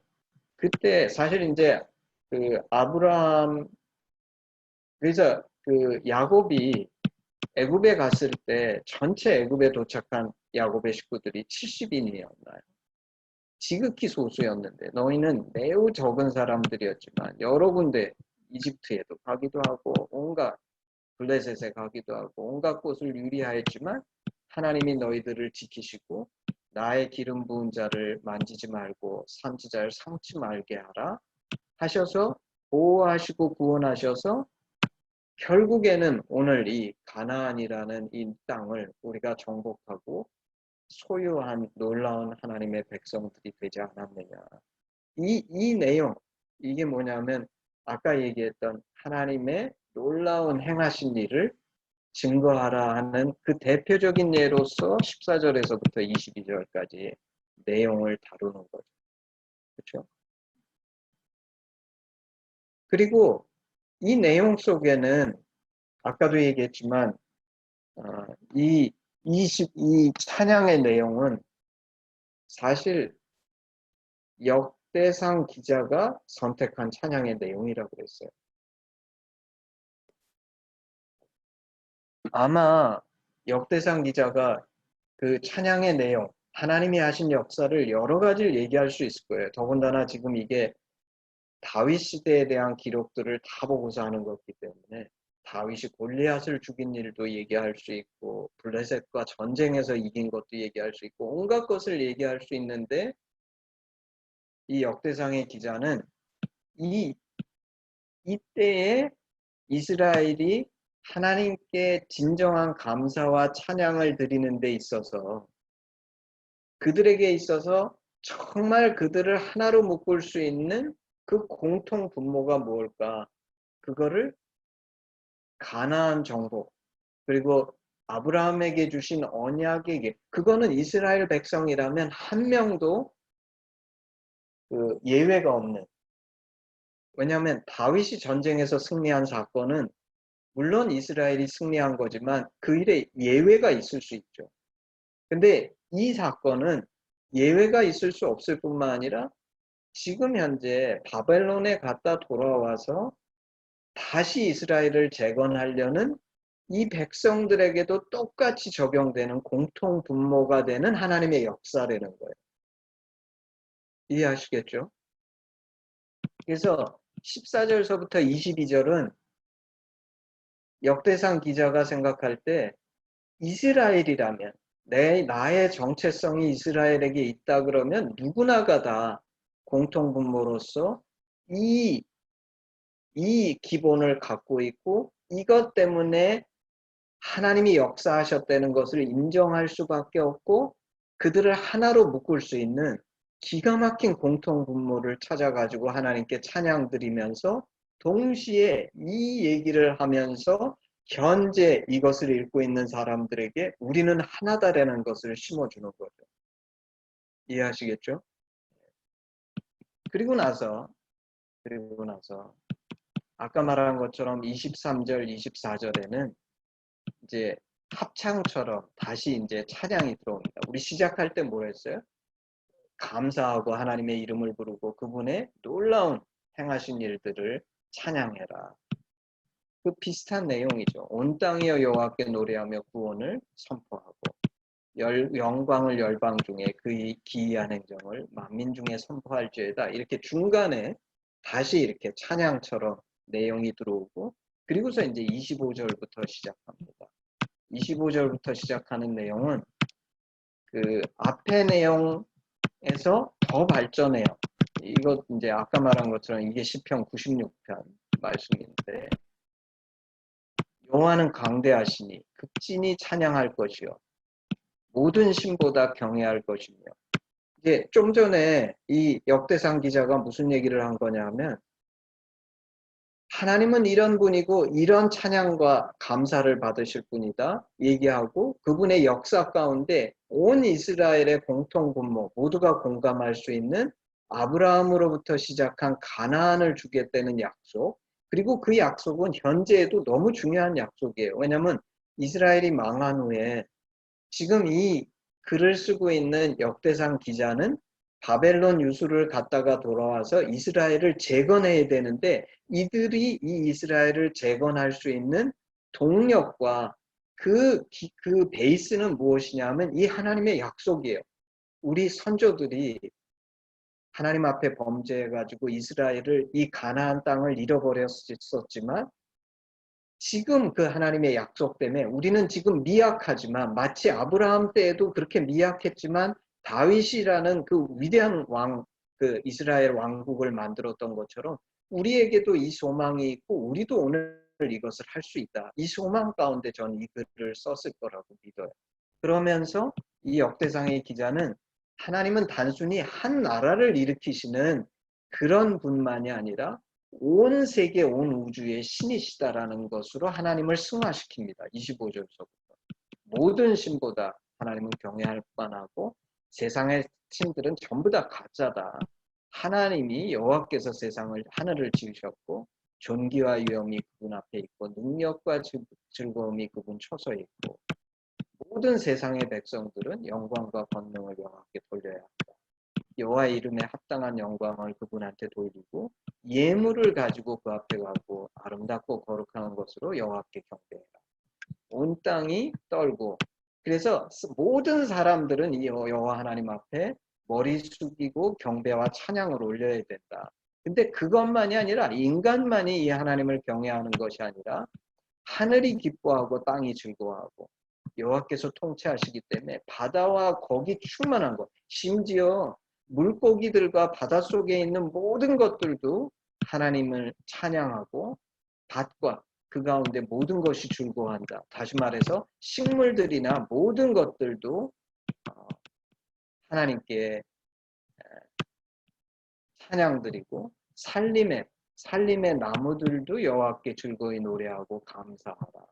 그때 사실 이제 그 아브라함, 그래서 그 야곱이 애굽에 갔을 때 전체 애굽에 도착한 야곱의 식구들이 70인이었나요? 지극히 소수였는데 너희는 매우 적은 사람들이었지만 여러 군데 이집트에도 가기도 하고 온갖 블레셋에 가기도 하고 온갖 곳을 유리하였지만 하나님이 너희들을 지키시고 나의 기름 부은 자를 만지지 말고 삼지자를 상치 말게 하라 하셔서 보호하시고 구원하셔서 결국에는 오늘 이 가나안이라는 이 땅을 우리가 정복하고 소유한 놀라운 하나님의 백성들이 되지 않았느냐. 이 내용, 이게 뭐냐면 아까 얘기했던 하나님의 놀라운 행하신 일을 증거하라 하는 그 대표적인 예로서 14절에서부터 22절까지 내용을 다루는 거죠. 그렇죠? 그리고 이 내용 속에는 아까도 얘기했지만 이 찬양의 내용은 사실 역대상 기자가 선택한 찬양의 내용이라고 그랬어요. 아마 역대상 기자가 그 찬양의 내용, 하나님이 하신 역사를 여러 가지를 얘기할 수 있을 거예요. 더군다나 지금 이게 다윗 시대에 대한 기록들을 다 보고서 하는 거기 때문에 다윗이 골리앗을 죽인 일도 얘기할 수 있고 블레셋과 전쟁에서 이긴 것도 얘기할 수 있고 온갖 것을 얘기할 수 있는데 이 역대상의 기자는 이때에 이스라엘이 하나님께 진정한 감사와 찬양을 드리는 데 있어서 그들에게 있어서 정말 그들을 하나로 묶을 수 있는 그 공통 분모가 무엇일까? 그거를 가나안 정복, 그리고 아브라함에게 주신 언약에게, 그거는 이스라엘 백성이라면 한 명도 그 예외가 없는. 왜냐하면 다윗이 전쟁에서 승리한 사건은 물론 이스라엘이 승리한 거지만 그 일에 예외가 있을 수 있죠. 근데 이 사건은 예외가 있을 수 없을 뿐만 아니라 지금 현재 바벨론에 갔다 돌아와서 다시 이스라엘을 재건하려는 이 백성들에게도 똑같이 적용되는 공통 분모가 되는 하나님의 역사라는 거예요. 이해하시겠죠? 그래서 14절서부터 22절은 역대상 기자가 생각할 때 이스라엘이라면 나의 정체성이 이스라엘에게 있다 그러면 누구나가 다 공통 분모로서 이 기본을 갖고 있고 이것 때문에 하나님이 역사하셨다는 것을 인정할 수밖에 없고 그들을 하나로 묶을 수 있는 기가 막힌 공통 분모를 찾아가지고 하나님께 찬양 드리면서 동시에 이 얘기를 하면서 현재 이것을 읽고 있는 사람들에게 우리는 하나다라는 것을 심어주는 거죠. 이해하시겠죠? 그리고 나서 아까 말한 것처럼 23절, 24절에는 이제 합창처럼 다시 이제 찬양이 들어옵니다. 우리 시작할 때 뭐 했어요? 감사하고 하나님의 이름을 부르고 그분의 놀라운 행하신 일들을 찬양해라. 그 비슷한 내용이죠. 온 땅이여 여호와께 노래하며 구원을 선포하고 영광을 열방 중에 그의 기이한 행정을 만민 중에 선포할지어다. 이렇게 중간에 다시 이렇게 찬양처럼 내용이 들어오고 그리고서 이제 25절부터 시작합니다. 25절부터 시작하는 내용은 그 앞의 내용에서 더 발전해요. 이거 이제 아까 말한 것처럼 이게 시편 96편 말씀인데 여호와는 강대하시니 극진히 찬양할 것이요 모든 신보다 경외할 것이며 이제 좀 전에 이 역대상 기자가 무슨 얘기를 한 거냐 하면 하나님은 이런 분이고 이런 찬양과 감사를 받으실 분이다 얘기하고 그분의 역사 가운데 온 이스라엘의 공통 분모 모두가 공감할 수 있는 아브라함으로부터 시작한 가나안을 주겠다는 약속 그리고 그 약속은 현재에도 너무 중요한 약속이에요. 왜냐하면 이스라엘이 망한 후에 지금 이 글을 쓰고 있는 역대상 기자는 바벨론 유수를 갔다가 돌아와서 이스라엘을 재건해야 되는데 이들이 이 이스라엘을 재건할 수 있는 동력과 그 베이스는 무엇이냐면 이 하나님의 약속이에요. 우리 선조들이 하나님 앞에 범죄해가지고 이스라엘을 이 가나안 땅을 잃어버렸었지만 지금 그 하나님의 약속 때문에 우리는 지금 미약하지만 마치 아브라함 때에도 그렇게 미약했지만 다윗이라는 그 위대한 왕, 그 이스라엘 왕국을 만들었던 것처럼 우리에게도 이 소망이 있고 우리도 오늘 이것을 할 수 있다. 이 소망 가운데 저는 이 글을 썼을 거라고 믿어요. 그러면서 이 역대상의 기자는 하나님은 단순히 한 나라를 일으키시는 그런 분만이 아니라 온 세계, 온 우주의 신이시다라는 것으로 하나님을 승화시킵니다. 25절서부터. 모든 신보다 하나님은 경외할 만하고 세상의 신들은 전부 다 가짜다. 하나님이 여호와께서 세상을 하늘을 지으셨고 존귀와 위엄이 그분 앞에 있고 능력과 즐거움이 그분 처소에 있고 모든 세상의 백성들은 영광과 권능을 여호와께 돌려야 한다. 여호와의 이름에 합당한 영광을 그분한테 돌리고 예물을 가지고 그 앞에 가고 아름답고 거룩한 것으로 여호와께 경배해라. 온 땅이 떨고 그래서 모든 사람들은 이 여호와 하나님 앞에 머리 숙이고 경배와 찬양을 올려야 된다. 근데 그것만이 아니라 인간만이 이 하나님을 경외하는 것이 아니라 하늘이 기뻐하고 땅이 즐거워하고 여호와께서 통치하시기 때문에 바다와 거기 충만한 것 심지어 물고기들과 바닷속에 있는 모든 것들도 하나님을 찬양하고 밭과 그 가운데 모든 것이 즐거워한다. 다시 말해서 식물들이나 모든 것들도 하나님께 찬양드리고 살림의 나무들도 여호와께 즐거이 노래하고 감사하라.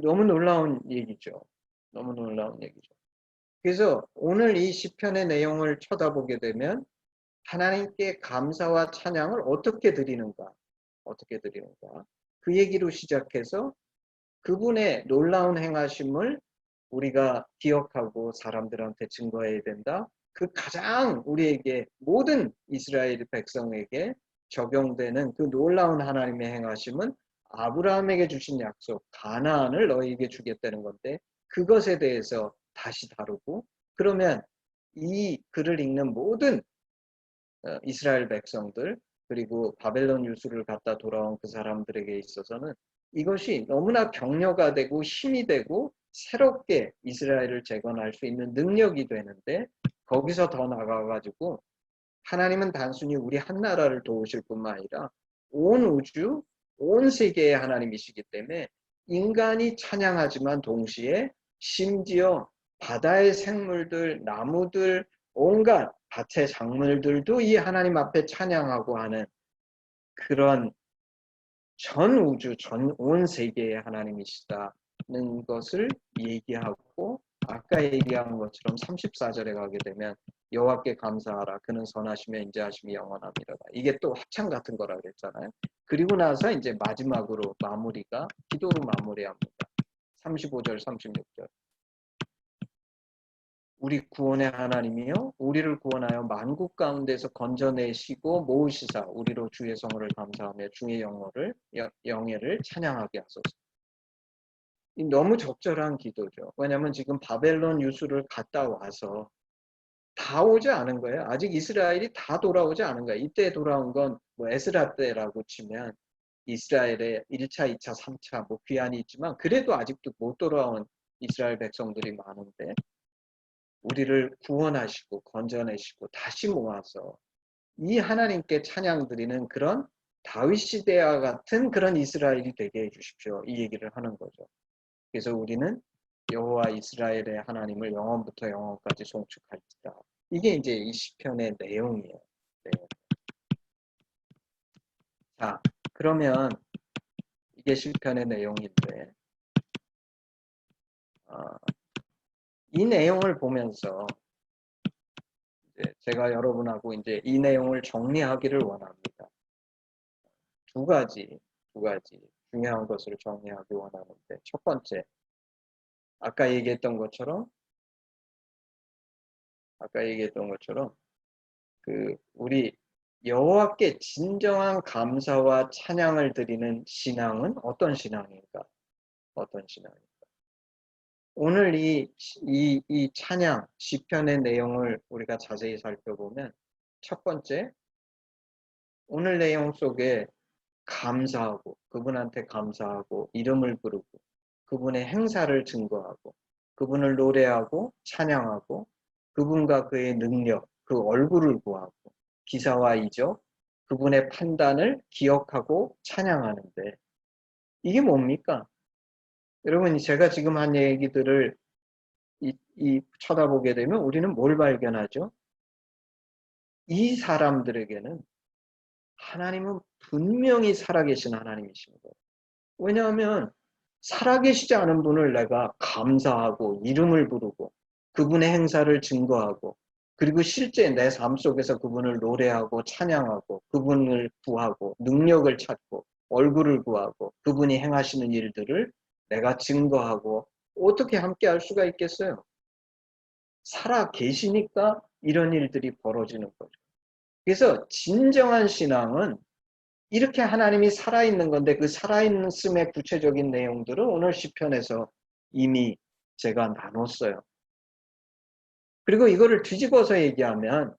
너무 놀라운 얘기죠. 너무 놀라운 얘기죠. 그래서 오늘 이 시편의 내용을 쳐다보게 되면 하나님께 감사와 찬양을 어떻게 드리는가 그 얘기로 시작해서 그분의 놀라운 행하심을 우리가 기억하고 사람들한테 증거해야 된다. 그 가장 우리에게 모든 이스라엘 백성에게 적용되는 그 놀라운 하나님의 행하심은 아브라함에게 주신 약속 가나안을 너희에게 주겠다는 건데 그것에 대해서 다시 다루고 그러면 이 글을 읽는 모든 이스라엘 백성들 그리고 바벨론 유수를 갔다 돌아온 그 사람들에게 있어서는 이것이 너무나 격려가 되고 힘이 되고 새롭게 이스라엘을 재건할 수 있는 능력이 되는데 거기서 더 나아가가지고 하나님은 단순히 우리 한 나라를 도우실 뿐만 아니라 온 우주, 온 세계의 하나님이시기 때문에 인간이 찬양하지만 동시에 심지어 바다의 생물들, 나무들, 온갖 밭의 작물들도 이 하나님 앞에 찬양하고 하는 그런 전 우주, 전 온 세계의 하나님이시다는 것을 얘기하고 아까 얘기한 것처럼 34절에 가게 되면 여호와께 감사하라. 그는 선하시며 인자하심이 영원합니다. 이게 또 합창 같은 거라 그랬잖아요. 그리고 나서 이제 마지막으로 마무리가 기도로 마무리합니다. 35절, 36절. 우리 구원의 하나님이요 우리를 구원하여 만국 가운데서 건져내시고 모으시사 우리로 주의 성을 감사하며 주의 영예를 찬양하게 하소서. 너무 적절한 기도죠. 왜냐하면 지금 바벨론 유수를 갔다 와서 다 오지 않은 거예요. 아직 이스라엘이 다 돌아오지 않은 거예요. 이때 돌아온 건 뭐 에스라 때라고 치면 이스라엘의 1차, 2차, 3차 뭐 귀환이 있지만 그래도 아직도 못 돌아온 이스라엘 백성들이 많은데 우리를 구원하시고 건져내시고 다시 모아서 이 하나님께 찬양 드리는 그런 다윗 시대와 같은 그런 이스라엘이 되게 해주십시오. 이 얘기를 하는 거죠. 그래서 우리는 여호와 이스라엘의 하나님을 영원부터 영원까지 송축할지다. 이게 이제 이 시편의 내용이에요. 내용. 자, 그러면 이게 시편의 내용인데 이 내용을 보면서 제가 여러분하고 이제 이 내용을 정리하기를 원합니다. 두 가지 중요한 것을 정리하기 원하는데 첫 번째, 아까 얘기했던 것처럼 우리 여호와께 진정한 감사와 찬양을 드리는 신앙은 어떤 신앙인가? 오늘 이 찬양 시편의 내용을 우리가 자세히 살펴보면 첫 번째, 오늘 내용 속에 감사하고 그분한테 감사하고 이름을 부르고 그분의 행사를 증거하고 그분을 노래하고 찬양하고 그분과 그의 능력, 그 얼굴을 구하고 기사와 이적, 그분의 판단을 기억하고 찬양하는데 이게 뭡니까? 여러분 제가 지금 한 얘기들을 쳐다보게 되면 우리는 뭘 발견하죠? 이 사람들에게는 하나님은 분명히 살아계신 하나님이십니다. 왜냐하면 살아계시지 않은 분을 내가 감사하고 이름을 부르고 그분의 행사를 증거하고 그리고 실제 내 삶 속에서 그분을 노래하고 찬양하고 그분을 구하고 능력을 찾고 얼굴을 구하고 그분이 행하시는 일들을 내가 증거하고 어떻게 함께 할 수가 있겠어요? 살아 계시니까 이런 일들이 벌어지는 거죠. 그래서 진정한 신앙은 이렇게 하나님이 살아있는 건데 그 살아있음의 구체적인 내용들을 오늘 시편에서 이미 제가 나눴어요. 그리고 이거를 뒤집어서 얘기하면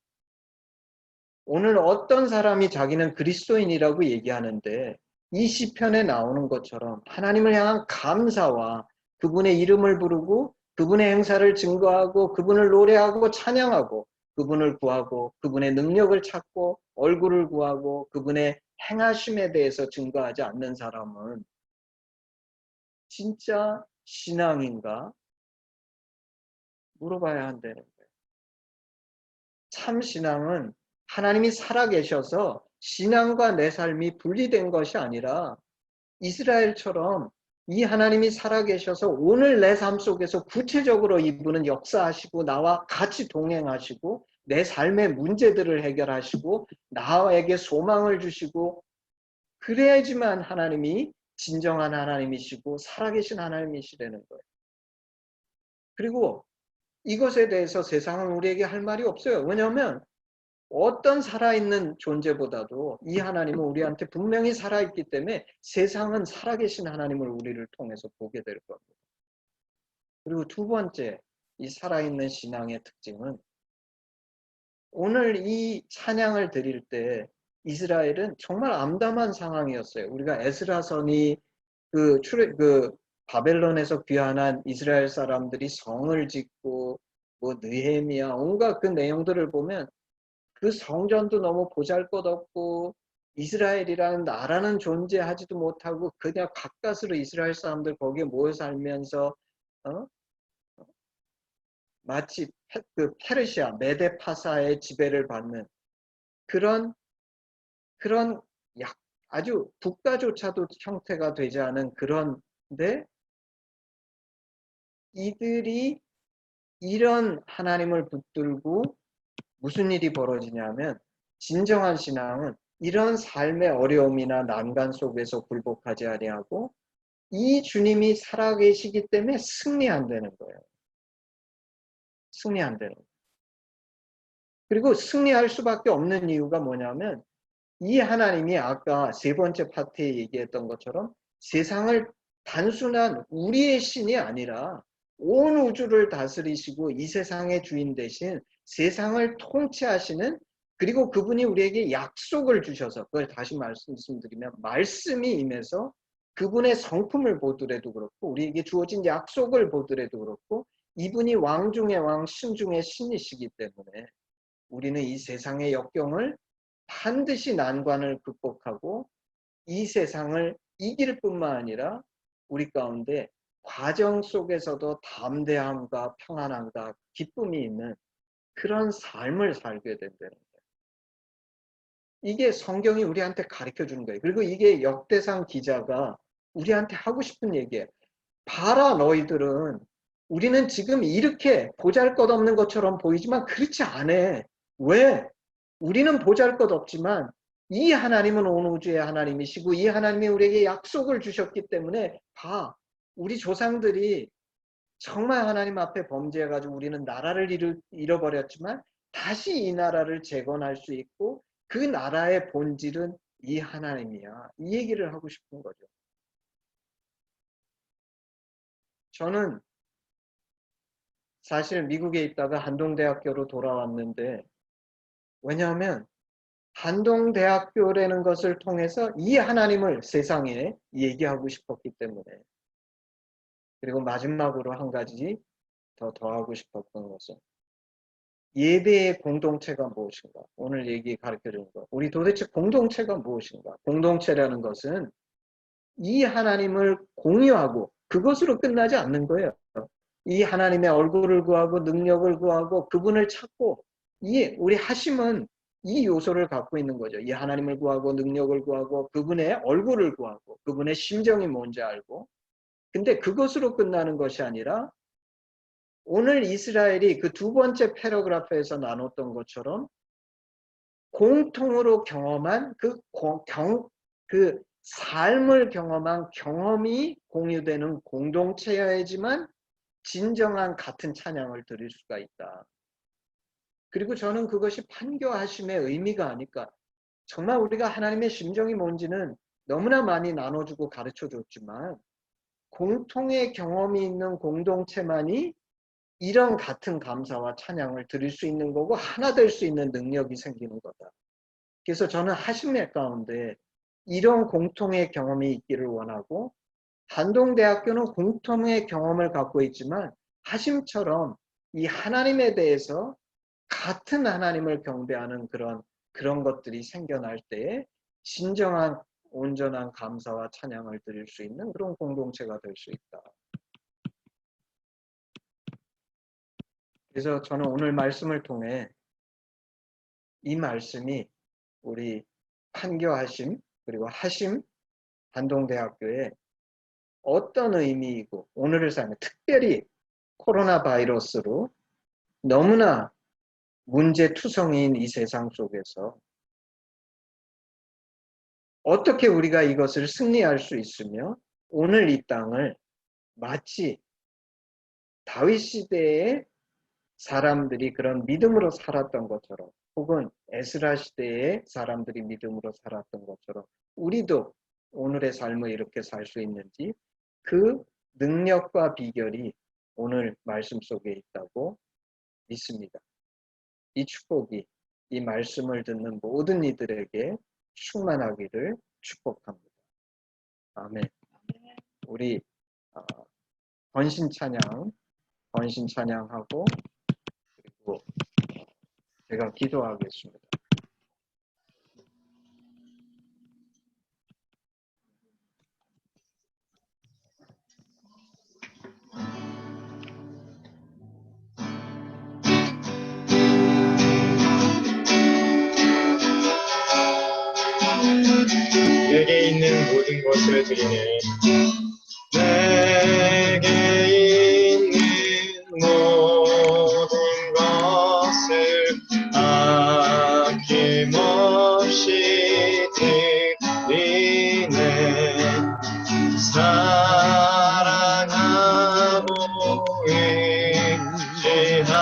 오늘 어떤 사람이 자기는 그리스도인이라고 얘기하는데 이 시편에 나오는 것처럼 하나님을 향한 감사와 그분의 이름을 부르고 그분의 행사를 증거하고 그분을 노래하고 찬양하고 그분을 구하고 그분의 능력을 찾고 얼굴을 구하고 그분의 행하심에 대해서 증거하지 않는 사람은 진짜 신앙인가? 물어봐야 한다는 거예요. 참 신앙은 하나님이 살아계셔서 신앙과 내 삶이 분리된 것이 아니라 이스라엘처럼 이 하나님이 살아계셔서 오늘 내 삶 속에서 구체적으로 이분은 역사하시고 나와 같이 동행하시고 내 삶의 문제들을 해결하시고 나에게 소망을 주시고 그래야지만 하나님이 진정한 하나님이시고 살아계신 하나님이시라는 거예요. 그리고 이것에 대해서 세상은 우리에게 할 말이 없어요. 왜냐하면 어떤 살아있는 존재보다도 이 하나님은 우리한테 분명히 살아있기 때문에 세상은 살아계신 하나님을 우리를 통해서 보게 될 겁니다. 그리고 두 번째, 이 살아있는 신앙의 특징은 오늘 이 찬양을 드릴 때 이스라엘은 정말 암담한 상황이었어요. 우리가 에스라서니 바벨론에서 귀환한 이스라엘 사람들이 성을 짓고 뭐 느헤미야 온갖 그 내용들을 보면 그 성전도 너무 보잘것없고 이스라엘이라는 나라는 존재하지도 못하고 그냥 가까스로 이스라엘 사람들 거기에 모여 살면서 마치 그 페르시아 메데파사의 지배를 받는 그런 아주 국가조차도 형태가 되지 않은 그런데 이들이 이런 하나님을 붙들고 무슨 일이 벌어지냐면 진정한 신앙은 이런 삶의 어려움이나 난간 속에서 굴복하지 아니하고 이 주님이 살아계시기 때문에 승리 안 되는 거예요. 승리 안 되는 거예요. 그리고 승리할 수밖에 없는 이유가 뭐냐면 이 하나님이 아까 세 번째 파트에 얘기했던 것처럼 세상을 단순한 우리의 신이 아니라 온 우주를 다스리시고 이 세상의 주인 대신 세상을 통치하시는 그리고 그분이 우리에게 약속을 주셔서 그걸 다시 말씀드리면 말씀이 임해서 그분의 성품을 보더라도 그렇고 우리에게 주어진 약속을 보더라도 그렇고 이분이 왕 중의 왕, 신 중의 신이시기 때문에 우리는 이 세상의 역경을 반드시 난관을 극복하고 이 세상을 이길 뿐만 아니라 우리 가운데 과정 속에서도 담대함과 평안함과 기쁨이 있는 그런 삶을 살게 된다는 거예요. 이게 성경이 우리한테 가르쳐 주는 거예요. 그리고 이게 역대상 기자가 우리한테 하고 싶은 얘기예요. 봐라 너희들은 우리는 지금 이렇게 보잘것없는 것처럼 보이지만 그렇지 않아. 왜? 우리는 보잘것없지만 이 하나님은 온 우주의 하나님이시고 이 하나님이 우리에게 약속을 주셨기 때문에 봐. 우리 조상들이 정말 하나님 앞에 범죄해가지고 우리는 나라를 잃어버렸지만 다시 이 나라를 재건할 수 있고 그 나라의 본질은 이 하나님이야. 이 얘기를 하고 싶은 거죠. 저는 사실 미국에 있다가 한동대학교로 돌아왔는데 왜냐하면 한동대학교라는 것을 통해서 이 하나님을 세상에 얘기하고 싶었기 때문에 그리고 마지막으로 한 가지 더 더하고 싶었던 것은 예배의 공동체가 무엇인가? 오늘 얘기 가르쳐주는 거. 우리 도대체 공동체가 무엇인가? 공동체라는 것은 이 하나님을 공유하고 그것으로 끝나지 않는 거예요. 이 하나님의 얼굴을 구하고 능력을 구하고 그분을 찾고 우리 하심은 이 요소를 갖고 있는 거죠. 이 하나님을 구하고 능력을 구하고 그분의 얼굴을 구하고 그분의 심정이 뭔지 알고 근데 그것으로 끝나는 것이 아니라 오늘 이스라엘이 그 두 번째 패러그래프에서 나눴던 것처럼 공통으로 경험한 그 삶을 경험한 경험이 공유되는 공동체여야지만 진정한 같은 찬양을 드릴 수가 있다. 그리고 저는 그것이 판교하심의 의미가 아닐까. 정말 우리가 하나님의 심정이 뭔지는 너무나 많이 나눠주고 가르쳐줬지만 공통의 경험이 있는 공동체만이 이런 같은 감사와 찬양을 드릴 수 있는 거고 하나 될 수 있는 능력이 생기는 거다. 그래서 저는 하심의 가운데 이런 공통의 경험이 있기를 원하고 한동대학교는 공통의 경험을 갖고 있지만 하심처럼 이 하나님에 대해서 같은 하나님을 경배하는 그런 것들이 생겨날 때에 진정한 온전한 감사와 찬양을 드릴 수 있는 그런 공동체가 될 수 있다. 그래서 저는 오늘 말씀을 통해 이 말씀이 우리 판교하심 그리고 하심 한동대학교에 어떤 의미이고 오늘을 살면 특별히 코로나 바이러스로 너무나 문제투성이인 이 세상 속에서 어떻게 우리가 이것을 승리할 수 있으며 오늘 이 땅을 마치 다윗 시대의 사람들이 그런 믿음으로 살았던 것처럼 혹은 에스라 시대의 사람들이 믿음으로 살았던 것처럼 우리도 오늘의 삶을 이렇게 살 수 있는지 그 능력과 비결이 오늘 말씀 속에 있다고 믿습니다. 이 축복이 이 말씀을 듣는 모든 이들에게 충만하기를 축복합니다. 아멘. 우리 번신 찬양하고 그리고 제가 기도하겠습니다. 모든 것을 드리네. 내게 있는 모든 것을 아낌없이 드리네. 사랑하고 의지하며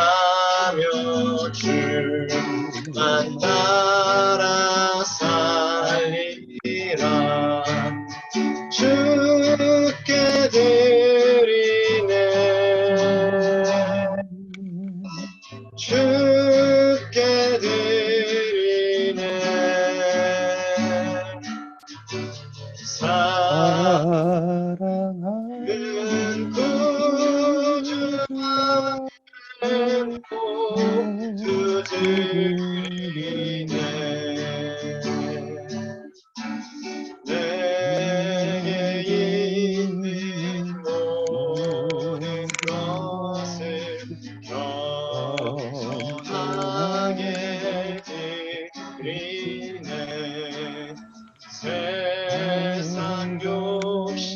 주만 따라 살리라. 주께 드리네. 주께 드리네. 사랑은 구주와 모두 드리네. 내게 있는 모든 것을 겸손하게 드리네. 세상 욕심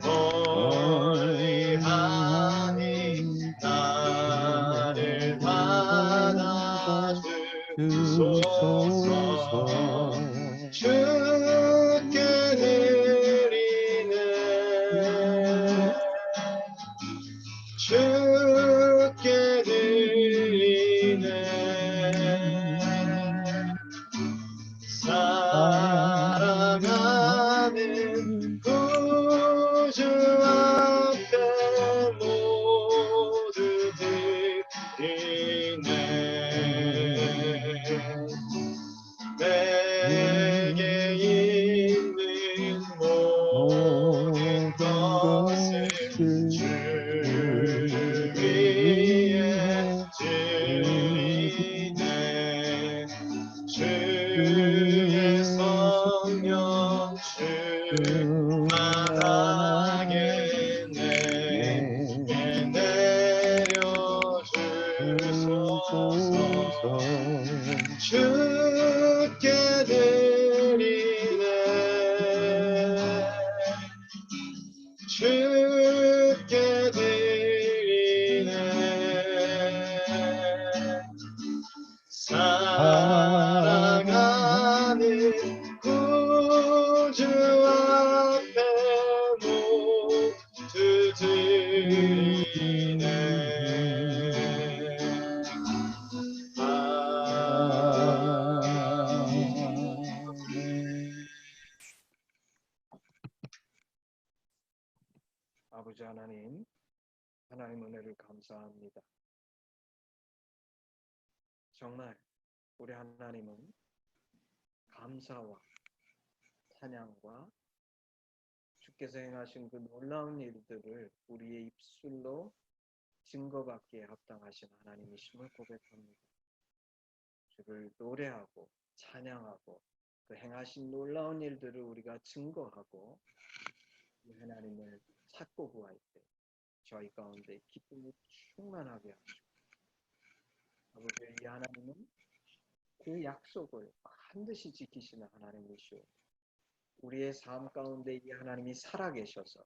멀리하니 나를 받아주소서. 주께 드리네. 주께 드리네. 사랑하는 구주 앞에 모두 드리네. 내게 있는 모든 것을 주 위에 드리네. 주의 성령 충만하게 내게 내려주소서. 주께 드리네. 주께 드리네. 사랑하는 구주 앞에 모두 드리네. 아버지 하나님, 하나님 은혜를 감사합니다. 정말 우리 하나님은 감사와 찬양과 주께서 행하신 그 놀라운 일들을 우리의 입술로 증거받기에 합당하신 하나님이심을 고백합니다. 주를 노래하고 찬양하고 그 행하신 놀라운 일들을 우리가 증거하고 이 하나님을 찾고 구할 때 저희 가운데 기쁨이 충만하게 하시고, 아버지, 이 하나님은 그 약속을 반드시 지키시는 하나님이시오. 우리의 삶 가운데 이 하나님이 살아계셔서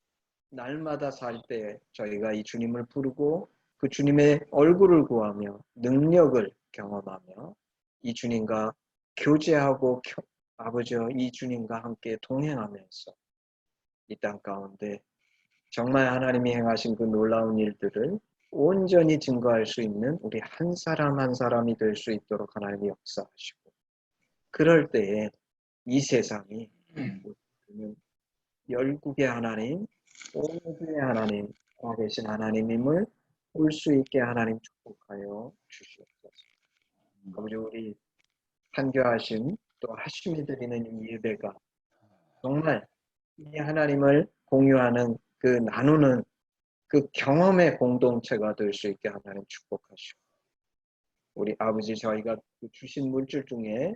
날마다 살 때 저희가 이 주님을 부르고 그 주님의 얼굴을 구하며 능력을 경험하며 이 주님과 교제하고 아버지여 이 주님과 함께 동행하면서 이 땅 가운데 정말 하나님이 행하신 그 놀라운 일들을 온전히 증거할 수 있는 우리 한 사람 한 사람이 될 수 있도록 하나님이 역사하시고, 그럴 때에 이 세상이 열국의 하나님, 온 우주의 하나님, 와 계신 하나님임을 볼 수 있게 하나님 축복하여 주시옵소서. 아버지, 우리 판교하심 또 하심이 드리는 이 예배가 정말 이 하나님을 공유하는 그 나누는 그 경험의 공동체가 될 수 있게 하나님 축복하시고, 우리 아버지, 저희가 주신 물질 중에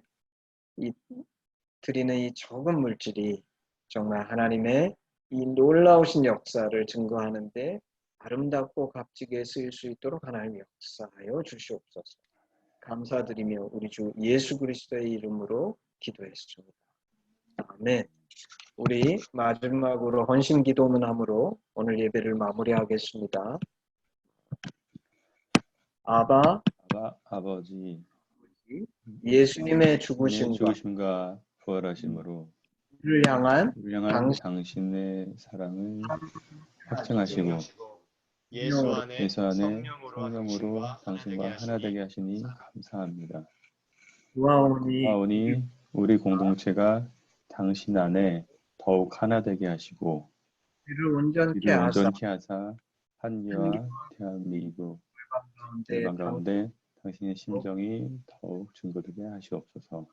이 드리는 이 적은 물질이 정말 하나님의 이 놀라우신 역사를 증거하는데 아름답고 값지게 쓰일 수 있도록 하나님 역사하여 주시옵소서. 감사드리며 우리 주 예수 그리스도의 이름으로 기도했습니다. 아멘. 우리 마지막으로 헌신 기도문함으로 오늘 예배를 마무리하겠습니다. 아버지, 예수님의 주님의 죽으심과 죽으심과 부활하심으로 우리를 향한 우리를 향한 당신의 사랑을 확증하시고 예수 안에 예수 안에 성령으로 성령으로 당신과 하나 되게 하시니 감사합니다. 구하오니 하오니 우리 공동체가 당신 안에 더욱 하나 되게 하시고 우리를 온전케 우리를 하사 온전케 하사 한계와 대한민국 열방 가운데 당신의 심정이 더욱 증거되게 하시옵소서.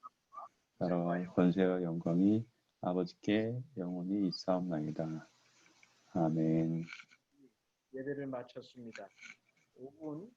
나라와 권세와 영광이 아버지께 영원히 있사옵나이다. 아멘. 예배를 마쳤습니다. 5분